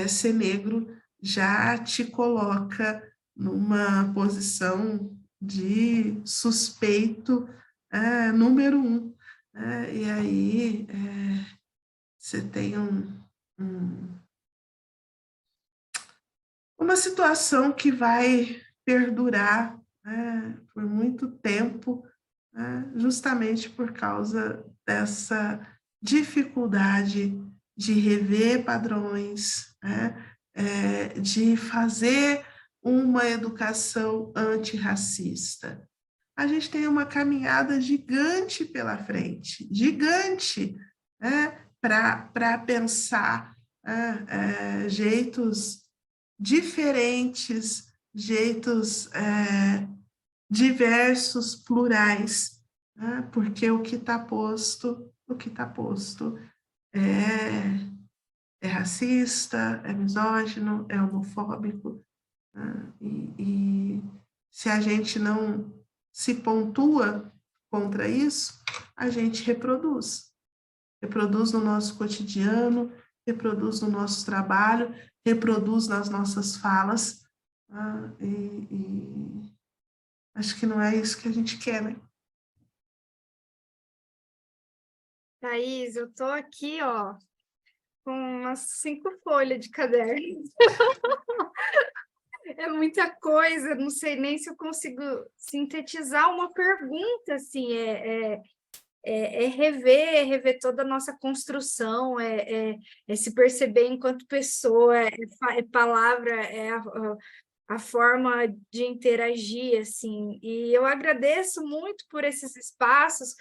ser negro já te coloca numa posição de suspeito número 1. E aí você tem uma situação que vai perdurar por muito tempo, justamente por causa dessa dificuldade de rever padrões, de fazer uma educação antirracista. A gente tem uma caminhada gigante pela frente, gigante, para pensar jeitos diferentes, jeitos diversos, plurais, né? Porque o que está posto é racista, é misógino, é homofóbico, né? E se a gente não se pontua contra isso, a gente reproduz no nosso cotidiano, reproduz no nosso trabalho, reproduz nas nossas falas, né? E acho que não é isso que a gente quer, né? Thaís, eu tô aqui, ó, com umas 5 folhas de caderno. É muita coisa, não sei nem se eu consigo sintetizar uma pergunta, assim, rever toda a nossa construção, se perceber enquanto pessoa, palavra, a forma de interagir, assim, e eu agradeço muito por esses espaços,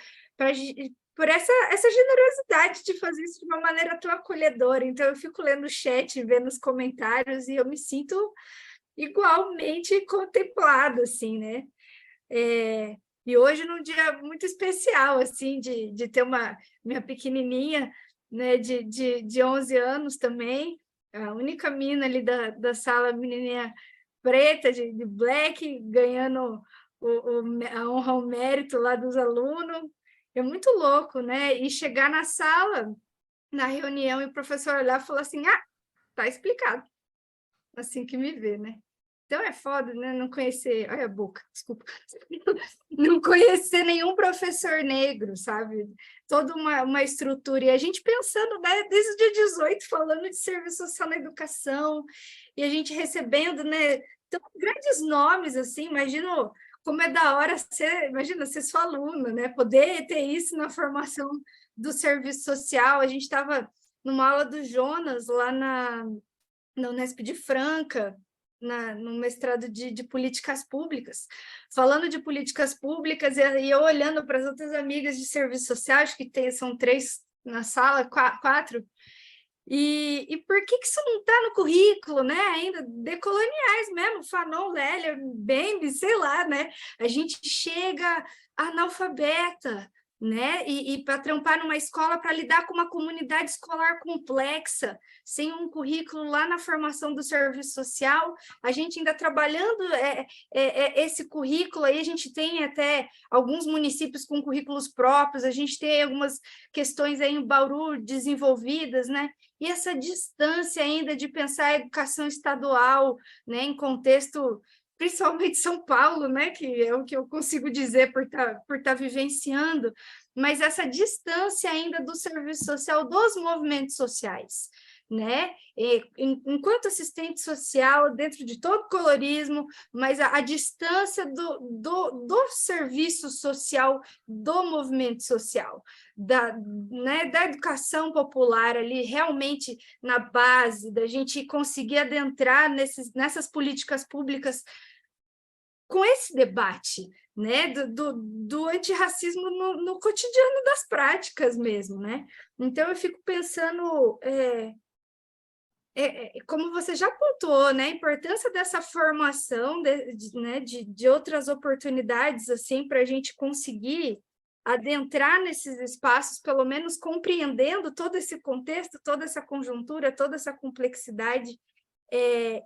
por essa generosidade de fazer isso de uma maneira tão acolhedora. Então, eu fico lendo o chat, vendo os comentários, e eu me sinto igualmente contemplado, assim, né? E hoje, num dia muito especial, assim, de ter minha pequenininha, né, de 11 anos também, a única mina ali da sala, menininha preta, de black, ganhando a honra, o mérito lá dos alunos. É muito louco, né? E chegar na sala, na reunião, e o professor olhar e falar assim, tá explicado. Assim que me vê, né? Então é foda, né? Não conhecer... Olha a boca, desculpa. Não conhecer nenhum professor negro, sabe? Toda uma estrutura. E a gente pensando, né, desde o dia 18, falando de serviço social na educação, e a gente recebendo, né, tão grandes nomes, assim, imagino como é da hora imagina, ser sua aluna, né? Poder ter isso na formação do serviço social. A gente estava numa aula do Jonas, lá na Unesp de Franca, no mestrado de políticas públicas, falando de políticas públicas, e eu olhando para as outras amigas de serviço social, acho que são 3 na sala, 4, e por que isso não está no currículo, né? Ainda decoloniais mesmo, Fanon, Lélia, Bembe, sei lá, né? A gente chega analfabeta, né? E para trampar numa escola, para lidar com uma comunidade escolar complexa, sem um currículo lá na formação do serviço social, a gente ainda trabalhando esse currículo, aí a gente tem até alguns municípios com currículos próprios, a gente tem algumas questões aí em Bauru desenvolvidas, né? E essa distância ainda de pensar a educação estadual, né, em contexto, principalmente São Paulo, né, que é o que eu consigo dizer por tá vivenciando, mas essa distância ainda do serviço social, dos movimentos sociais, né? Enquanto assistente social, dentro de todo o colorismo, mas a distância do serviço social, do movimento social, né, da educação popular ali, realmente na base, da gente conseguir adentrar nessas políticas públicas com esse debate, né, do antirracismo no cotidiano das práticas mesmo, né? Então, eu fico pensando... como você já pontuou, né, a importância dessa formação, né, de outras oportunidades, assim, para a gente conseguir adentrar nesses espaços, pelo menos compreendendo todo esse contexto, toda essa conjuntura, toda essa complexidade,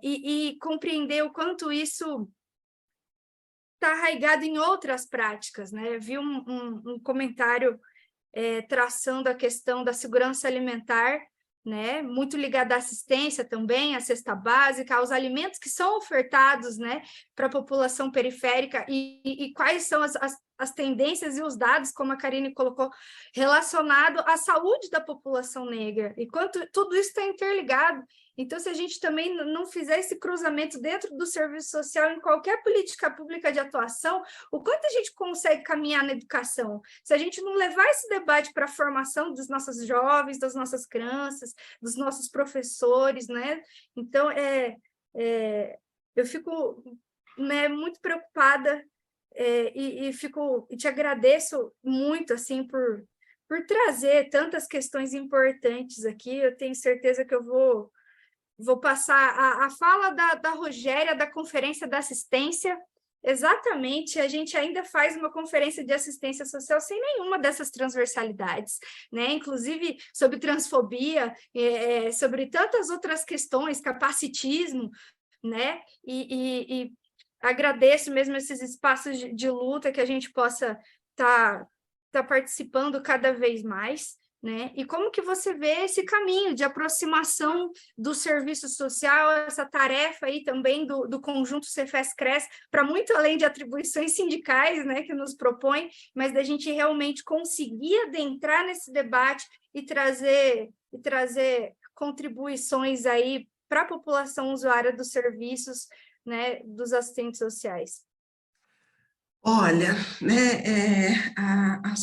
e compreender o quanto isso está arraigado em outras práticas, né? Eu vi um comentário traçando a questão da segurança alimentar, né, muito ligada à assistência também, à cesta básica, aos alimentos que são ofertados, né, para a população periférica, e quais são as tendências e os dados, como a Karine colocou, relacionado à saúde da população negra, e quanto tudo isso está interligado. Então, se a gente também não fizer esse cruzamento dentro do serviço social, em qualquer política pública de atuação, o quanto a gente consegue caminhar na educação? Se a gente não levar esse debate para a formação dos nossos jovens, das nossas crianças, dos nossos professores, né? Então, eu fico, né, muito preocupada e te agradeço muito, assim, por trazer tantas questões importantes aqui. Eu tenho certeza que eu vou passar a fala da Rogéria, da Conferência da Assistência, exatamente, a gente ainda faz uma conferência de assistência social sem nenhuma dessas transversalidades, né? Inclusive sobre transfobia, sobre tantas outras questões, capacitismo, né? E agradeço mesmo esses espaços de luta que a gente possa estar participando cada vez mais, né? E como que você vê esse caminho de aproximação do serviço social, essa tarefa aí também do conjunto Cefes-Cres, para muito além de atribuições sindicais, né, que nos propõe, mas da gente realmente conseguir adentrar nesse debate e trazer contribuições aí para a população usuária dos serviços, né, dos assistentes sociais. Olha, né, a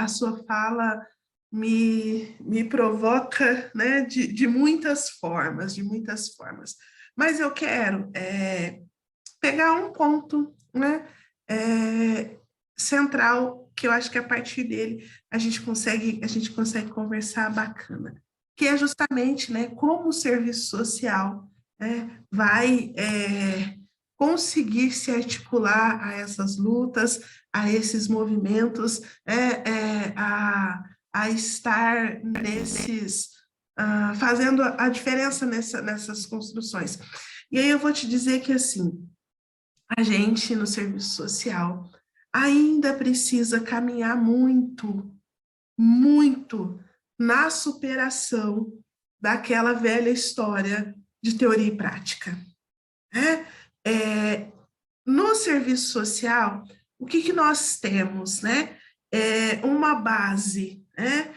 sua fala me provoca, né, de muitas formas, Mas eu quero pegar um ponto, né, central, que eu acho que a partir dele a gente consegue conversar bacana, que é justamente, né, como o serviço social, né, vai conseguir se articular a essas lutas, a esses movimentos, a estar nesses, fazendo a diferença nessas construções. E aí eu vou te dizer que, assim, a gente no serviço social ainda precisa caminhar muito, muito na superação daquela velha história de teoria e prática, né? No serviço social, o que nós temos, né? Uma base, né?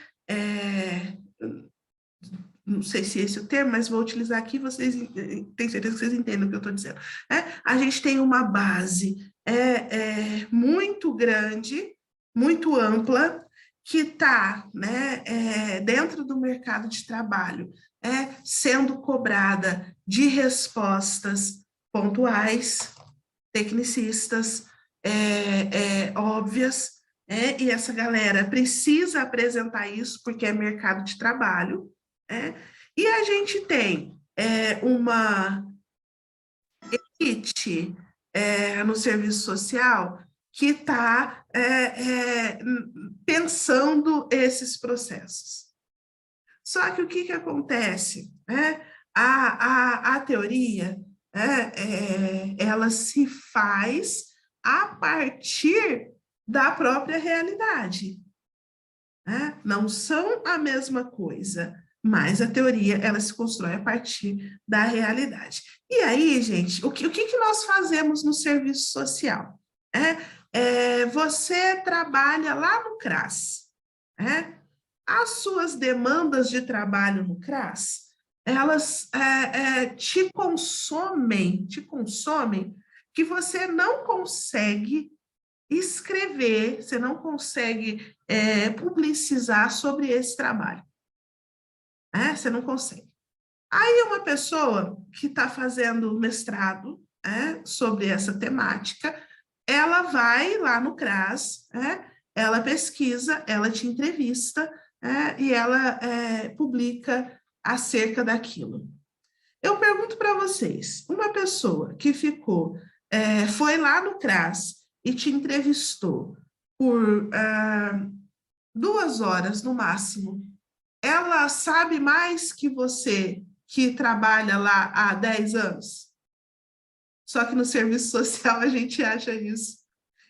Não sei se esse é o termo, mas vou utilizar aqui, vocês tenho certeza que vocês entendem o que eu estou dizendo. A gente tem uma base muito grande, muito ampla, que está, né, dentro do mercado de trabalho, sendo cobrada de respostas pontuais, tecnicistas, óbvias, e essa galera precisa apresentar isso porque é mercado de trabalho, e a gente tem uma elite no serviço social que está pensando esses processos. Só que o que acontece? A teoria, ela se faz a partir da própria realidade. Não são a mesma coisa, mas a teoria ela se constrói a partir da realidade. E aí, gente, o que nós fazemos no serviço social? Você trabalha lá no CRAS, as suas demandas de trabalho no CRAS, elas te consomem, que você não consegue escrever, você não consegue publicizar sobre esse trabalho. Você não consegue. Aí uma pessoa que está fazendo mestrado sobre essa temática, ela vai lá no CRAS, ela pesquisa, ela te entrevista, e ela publica acerca daquilo. Eu pergunto para vocês, uma pessoa que foi lá no CRAS e te entrevistou por 2 horas no máximo, ela sabe mais que você que trabalha lá há 10 anos? Só que no serviço social a gente acha isso.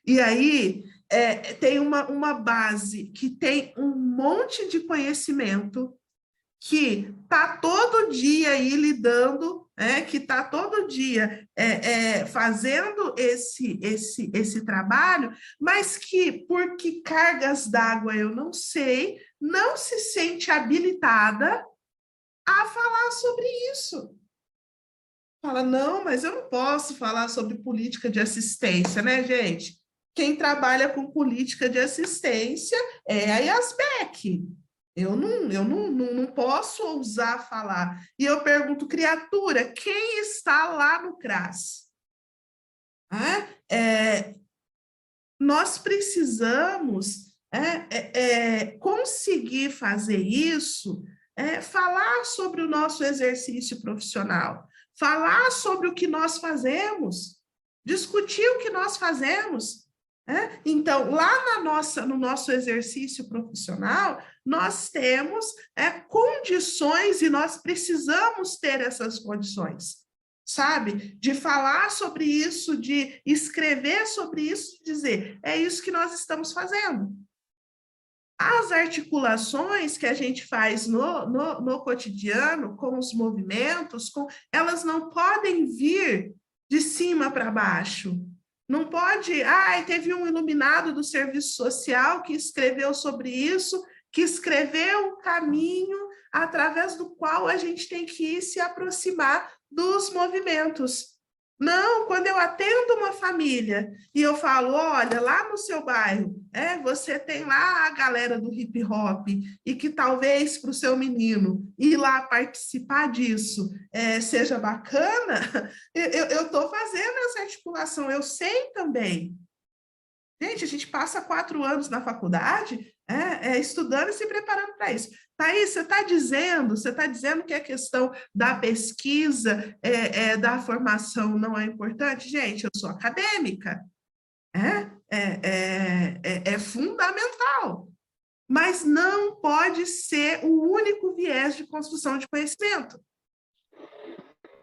E aí tem uma base que tem um monte de conhecimento que está todo dia aí lidando, que está todo dia fazendo esse trabalho, mas que, por que cargas d'água eu não sei, não se sente habilitada a falar sobre isso. Fala, não, mas eu não posso falar sobre política de assistência, né, gente? Quem trabalha com política de assistência é a Yasbeck. Eu não posso ousar falar. E eu pergunto, criatura, quem está lá no CRAS? Nós precisamos conseguir fazer isso, falar sobre o nosso exercício profissional, falar sobre o que nós fazemos, discutir o que nós fazemos. Então, lá no nosso exercício profissional, nós temos condições e nós precisamos ter essas condições, sabe? De falar sobre isso, de escrever sobre isso, dizer, é isso que nós estamos fazendo. As articulações que a gente faz no cotidiano, com os movimentos, elas não podem vir de cima para baixo. Não pode, teve um iluminado do serviço social que escreveu sobre isso, que escreveu o caminho através do qual a gente tem que ir se aproximar dos movimentos. Não, quando eu atendo uma família e eu falo, olha, lá no seu bairro, você tem lá a galera do hip hop e que talvez para o seu menino ir lá participar disso seja bacana, eu estou fazendo essa articulação, eu sei também. Gente, a gente passa 4 anos na faculdade estudando e se preparando para isso. Thaís, você está dizendo que a questão da pesquisa, da formação não é importante? Gente, eu sou acadêmica, é fundamental, mas não pode ser o único viés de construção de conhecimento.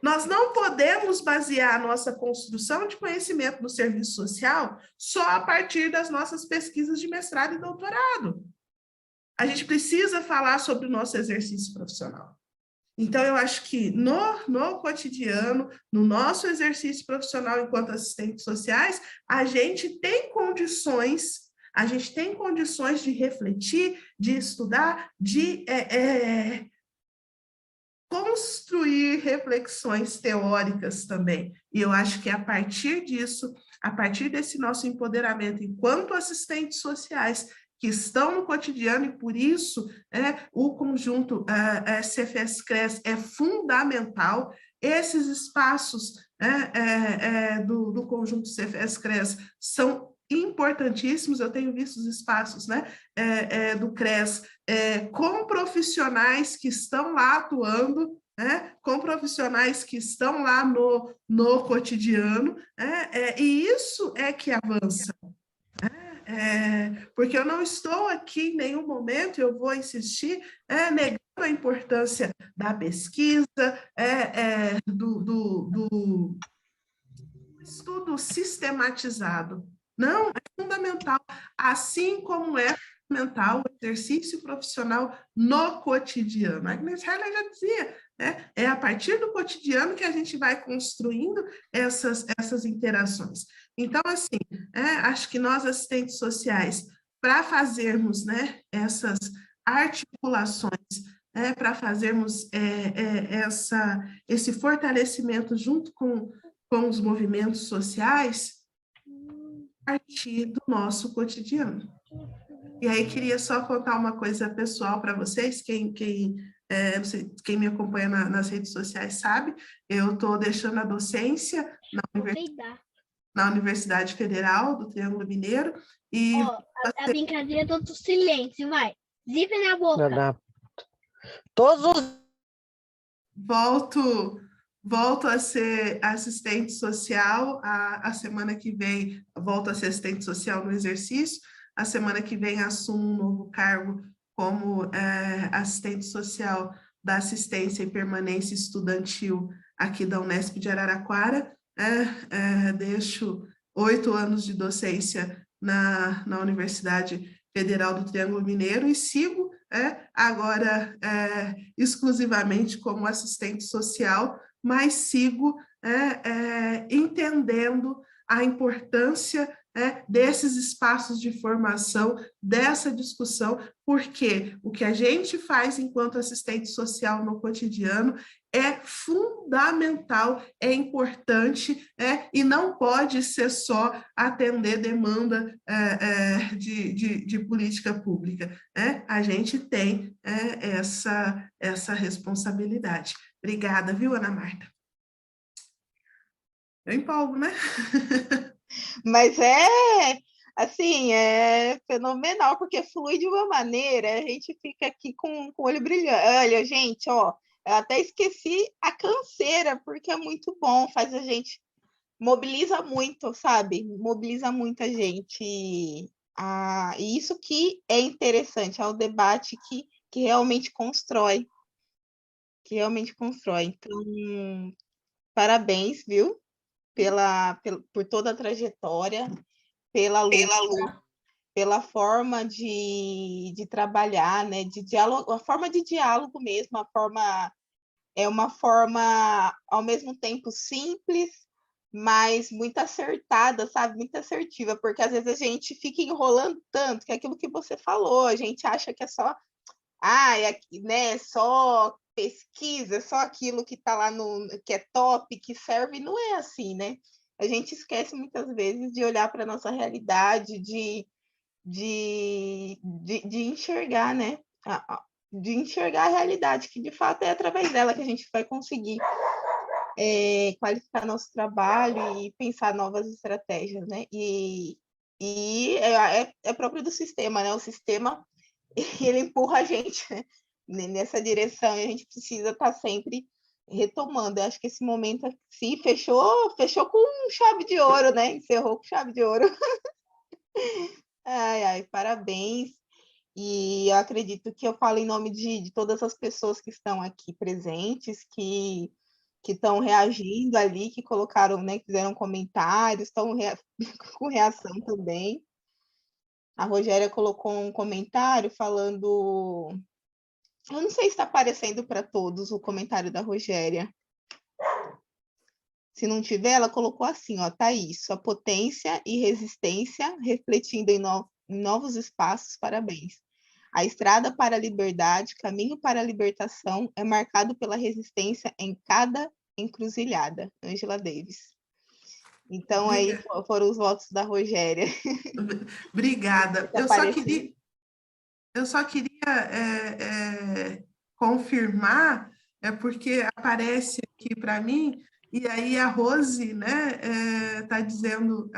Nós não podemos basear a nossa construção de conhecimento no serviço social só a partir das nossas pesquisas de mestrado e doutorado. A gente precisa falar sobre o nosso exercício profissional. Então, eu acho que no cotidiano, no nosso exercício profissional enquanto assistentes sociais, a gente tem condições de refletir, de estudar, de construir reflexões teóricas também. E eu acho que a partir disso, a partir desse nosso empoderamento enquanto assistentes sociais que estão no cotidiano, e por isso o conjunto Cefes-Cres é fundamental. Esses espaços do conjunto Cefes-Cres são importantíssimos. Eu tenho visto os espaços do CRES com profissionais que estão lá atuando, com profissionais que estão lá no cotidiano, e isso é que avança. Porque eu não estou aqui em nenhum momento, eu vou insistir, negando a importância da pesquisa, do estudo sistematizado. Não, é fundamental, assim como é fundamental o exercício profissional no cotidiano. A Agnes Heller já dizia, é a partir do cotidiano que a gente vai construindo essas interações. Então, assim, acho que nós, assistentes sociais, para fazermos essas articulações, para fazermos esse fortalecimento junto com os movimentos sociais, partir do nosso cotidiano. E aí, queria só contar uma coisa pessoal para vocês, quem me acompanha nas redes sociais sabe, eu estou deixando a docência na Universidade Federal do Triângulo Mineiro. E a brincadeira do silêncio, vai. Zipe na boca. Todos os... Volto a ser assistente social, a semana que vem volto a ser assistente social no exercício, a semana que vem assumo um novo cargo como assistente social da assistência e permanência estudantil aqui da Unesp de Araraquara. Deixo 8 anos de docência na Universidade Federal do Triângulo Mineiro e sigo agora exclusivamente como assistente social, mas sigo entendendo a importância desses espaços de formação, dessa discussão, porque o que a gente faz enquanto assistente social no cotidiano é fundamental, é importante, e não pode ser só atender demanda de política pública. A gente tem essa responsabilidade. Obrigada, viu, Ana Marta? Eu empolgo, né? Mas assim, é fenomenal, porque flui de uma maneira, a gente fica aqui com o olho brilhando. Olha, gente, ó, eu até esqueci a canseira, porque é muito bom, faz a gente mobiliza muito, sabe? Mobiliza muita gente. E isso que é interessante, é um debate que realmente constrói. Que realmente constrói. Então, parabéns, viu? Por toda a trajetória, pela luta, pela forma de trabalhar, né? De diálogo, a forma de diálogo mesmo, é uma forma, ao mesmo tempo, simples, mas muito acertada, sabe? Muito assertiva, porque às vezes a gente fica enrolando tanto, que é aquilo que você falou, a gente acha que é só, né, só pesquisa, só aquilo que está lá que é top, que serve, não é assim, né? A gente esquece muitas vezes de olhar para a nossa realidade, de enxergar, né? De enxergar a realidade, que de fato é através dela que a gente vai conseguir qualificar nosso trabalho e pensar novas estratégias, né? E é próprio do sistema, né? O sistema, ele empurra a gente, né, nessa direção, e a gente precisa estar sempre retomando. Eu acho que esse momento assim fechou com chave de ouro, né? Encerrou com chave de ouro. Parabéns. E eu acredito que eu falo em nome de todas as pessoas que estão aqui presentes, que estão reagindo ali, que colocaram, né, fizeram comentários, estão com reação também. A Rogéria colocou um comentário falando... Eu não sei se está aparecendo para todos o comentário da Rogéria. Se não tiver, ela colocou assim, ó, Thaís, sua potência e resistência refletindo em novos espaços, parabéns. A estrada para a liberdade, caminho para a libertação, é marcado pela resistência em cada encruzilhada. Angela Davis. Então, aí foram os votos da Rogéria. Obrigada. Eu só queria confirmar, porque aparece aqui para mim, e aí a Rose, né, está dizendo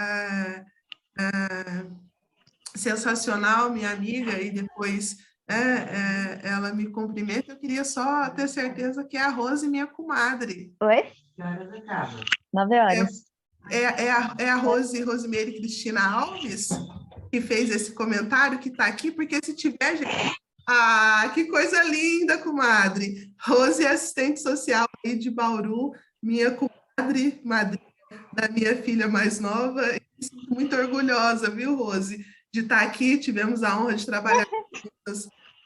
sensacional, minha amiga, e depois ela me cumprimenta. Eu queria só ter certeza que é a Rose, minha comadre. Oi? 9 horas. É a Rosemary Cristina Alves, que fez esse comentário, que está aqui, porque se tiver, gente... que coisa linda, comadre! Rose é assistente social aí de Bauru, minha comadre, madrinha da minha filha mais nova, e sinto muito orgulhosa, viu, Rose, de estar aqui. Tivemos a honra de trabalhar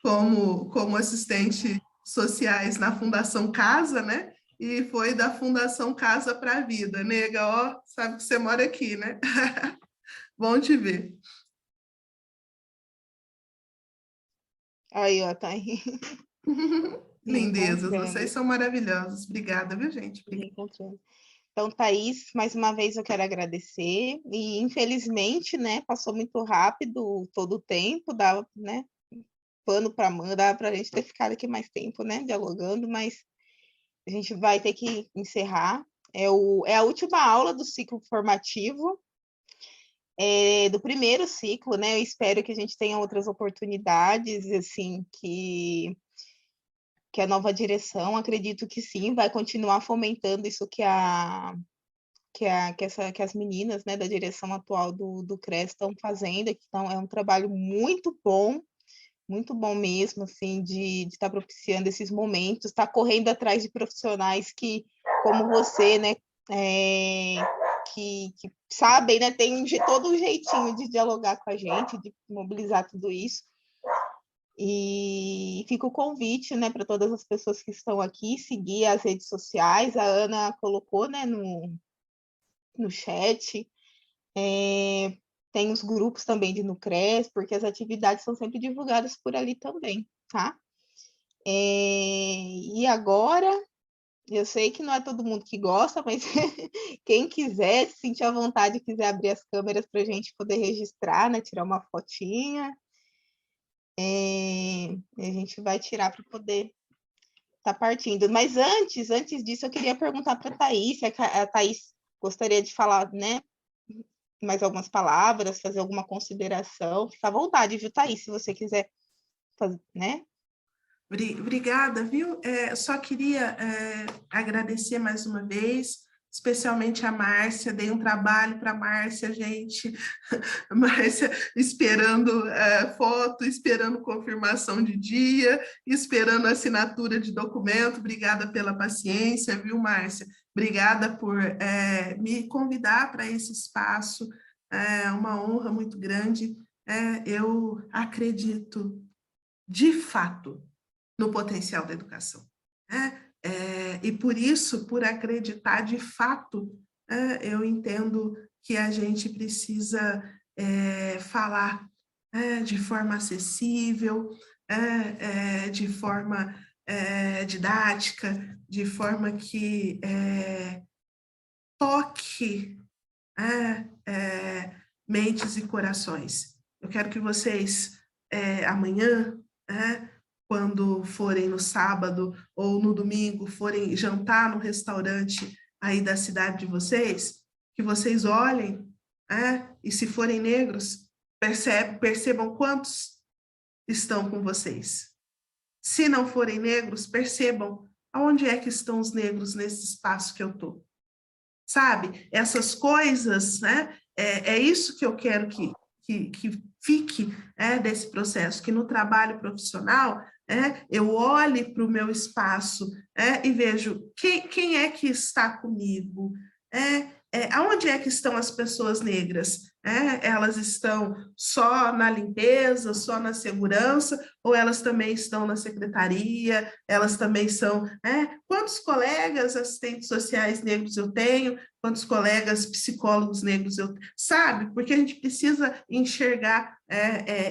como assistente sociais na Fundação Casa, né? E foi da Fundação Casa para a Vida. Nega, ó, sabe que você mora aqui, né? Bom te ver. Aí, ó, tá aí. Lindezas, vocês são maravilhosos. Obrigada, viu, gente? Então, Thaís, mais uma vez eu quero agradecer. E, infelizmente, né, passou muito rápido todo o tempo, dava, né, pano para manga, dava para a gente ter ficado aqui mais tempo, né, dialogando, mas a gente vai ter que encerrar. É a última aula do ciclo formativo, do primeiro ciclo, né? Eu espero que a gente tenha outras oportunidades, assim, que a nova direção, acredito que sim, vai continuar fomentando isso que as meninas, né, da direção atual do CRES estão fazendo. Então, é um trabalho muito bom mesmo, assim, de estar propiciando esses momentos, estar correndo atrás de profissionais que, como você, né, que sabem, né, tem todo um jeitinho de dialogar com a gente, de mobilizar tudo isso. E fica o convite, né, para todas as pessoas que estão aqui, seguir as redes sociais. A Ana colocou, né, no chat. Tem os grupos também de Nucres, porque as atividades são sempre divulgadas por ali também, tá? E agora, eu sei que não é todo mundo que gosta, mas quem quiser, se sentir à vontade, quiser abrir as câmeras para a gente poder registrar, né, tirar uma fotinha, a gente vai tirar para poder estar partindo. Mas antes disso, eu queria perguntar para a Thaís, se a Thaís gostaria de falar, né, mais algumas palavras, fazer alguma consideração. Fica à vontade, viu, Thaís, se você quiser fazer, né? Obrigada, viu? Só queria agradecer mais uma vez especialmente a Márcia. Dei um trabalho para a Márcia, gente. Márcia esperando foto, esperando confirmação de dia, esperando assinatura de documento. Obrigada pela paciência, viu, Márcia? Obrigada por me convidar para esse espaço. É uma honra muito grande. Eu acredito, de fato, no potencial da educação. E por isso, por acreditar de fato, eu entendo que a gente precisa falar de forma acessível, de forma didática, de forma que toque mentes e corações. Eu quero que vocês, amanhã, quando forem no sábado ou no domingo, forem jantar no restaurante aí da cidade de vocês, que vocês olhem, e se forem negros, percebam quantos estão com vocês. Se não forem negros, percebam aonde é que estão os negros nesse espaço que eu estou. Sabe? Essas coisas, né? É isso que eu quero que fique desse processo, que no trabalho profissional eu olhe para o meu espaço e vejo quem é que está comigo, aonde é que estão as pessoas negras? Elas estão só na limpeza, só na segurança, ou elas também estão na secretaria, elas também são... Quantos colegas assistentes sociais negros eu tenho? Quantos colegas psicólogos negros eu tenho? Sabe? Porque a gente precisa enxergar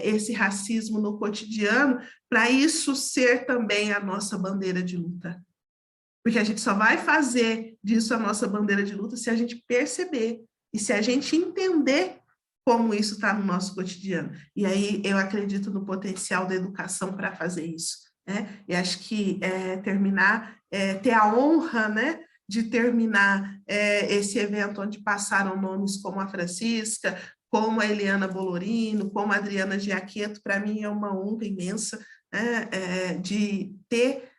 esse racismo no cotidiano para isso ser também a nossa bandeira de luta. Porque a gente só vai fazer disso a nossa bandeira de luta se a gente perceber e se a gente entender como isso está no nosso cotidiano. E aí eu acredito no potencial da educação para fazer isso. E acho que ter a honra, né, de terminar esse evento onde passaram nomes como a Francisca, como a Eliana Bolorino, como a Adriana Giaqueto, para mim é uma honra imensa de ter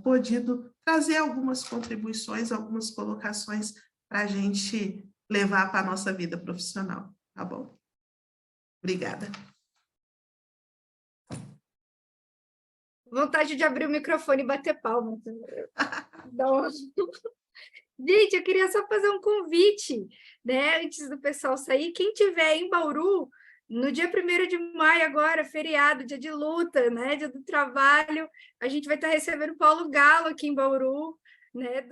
podido trazer algumas contribuições, algumas colocações para a gente levar para a nossa vida profissional, tá bom? Obrigada. Vontade de abrir o microfone e bater palmas. Gente, eu queria só fazer um convite, né, antes do pessoal sair. Quem tiver em Bauru, no dia 1º de maio agora, feriado, dia de luta, né, dia do trabalho, a gente vai estar recebendo Paulo Galo aqui em Bauru, né,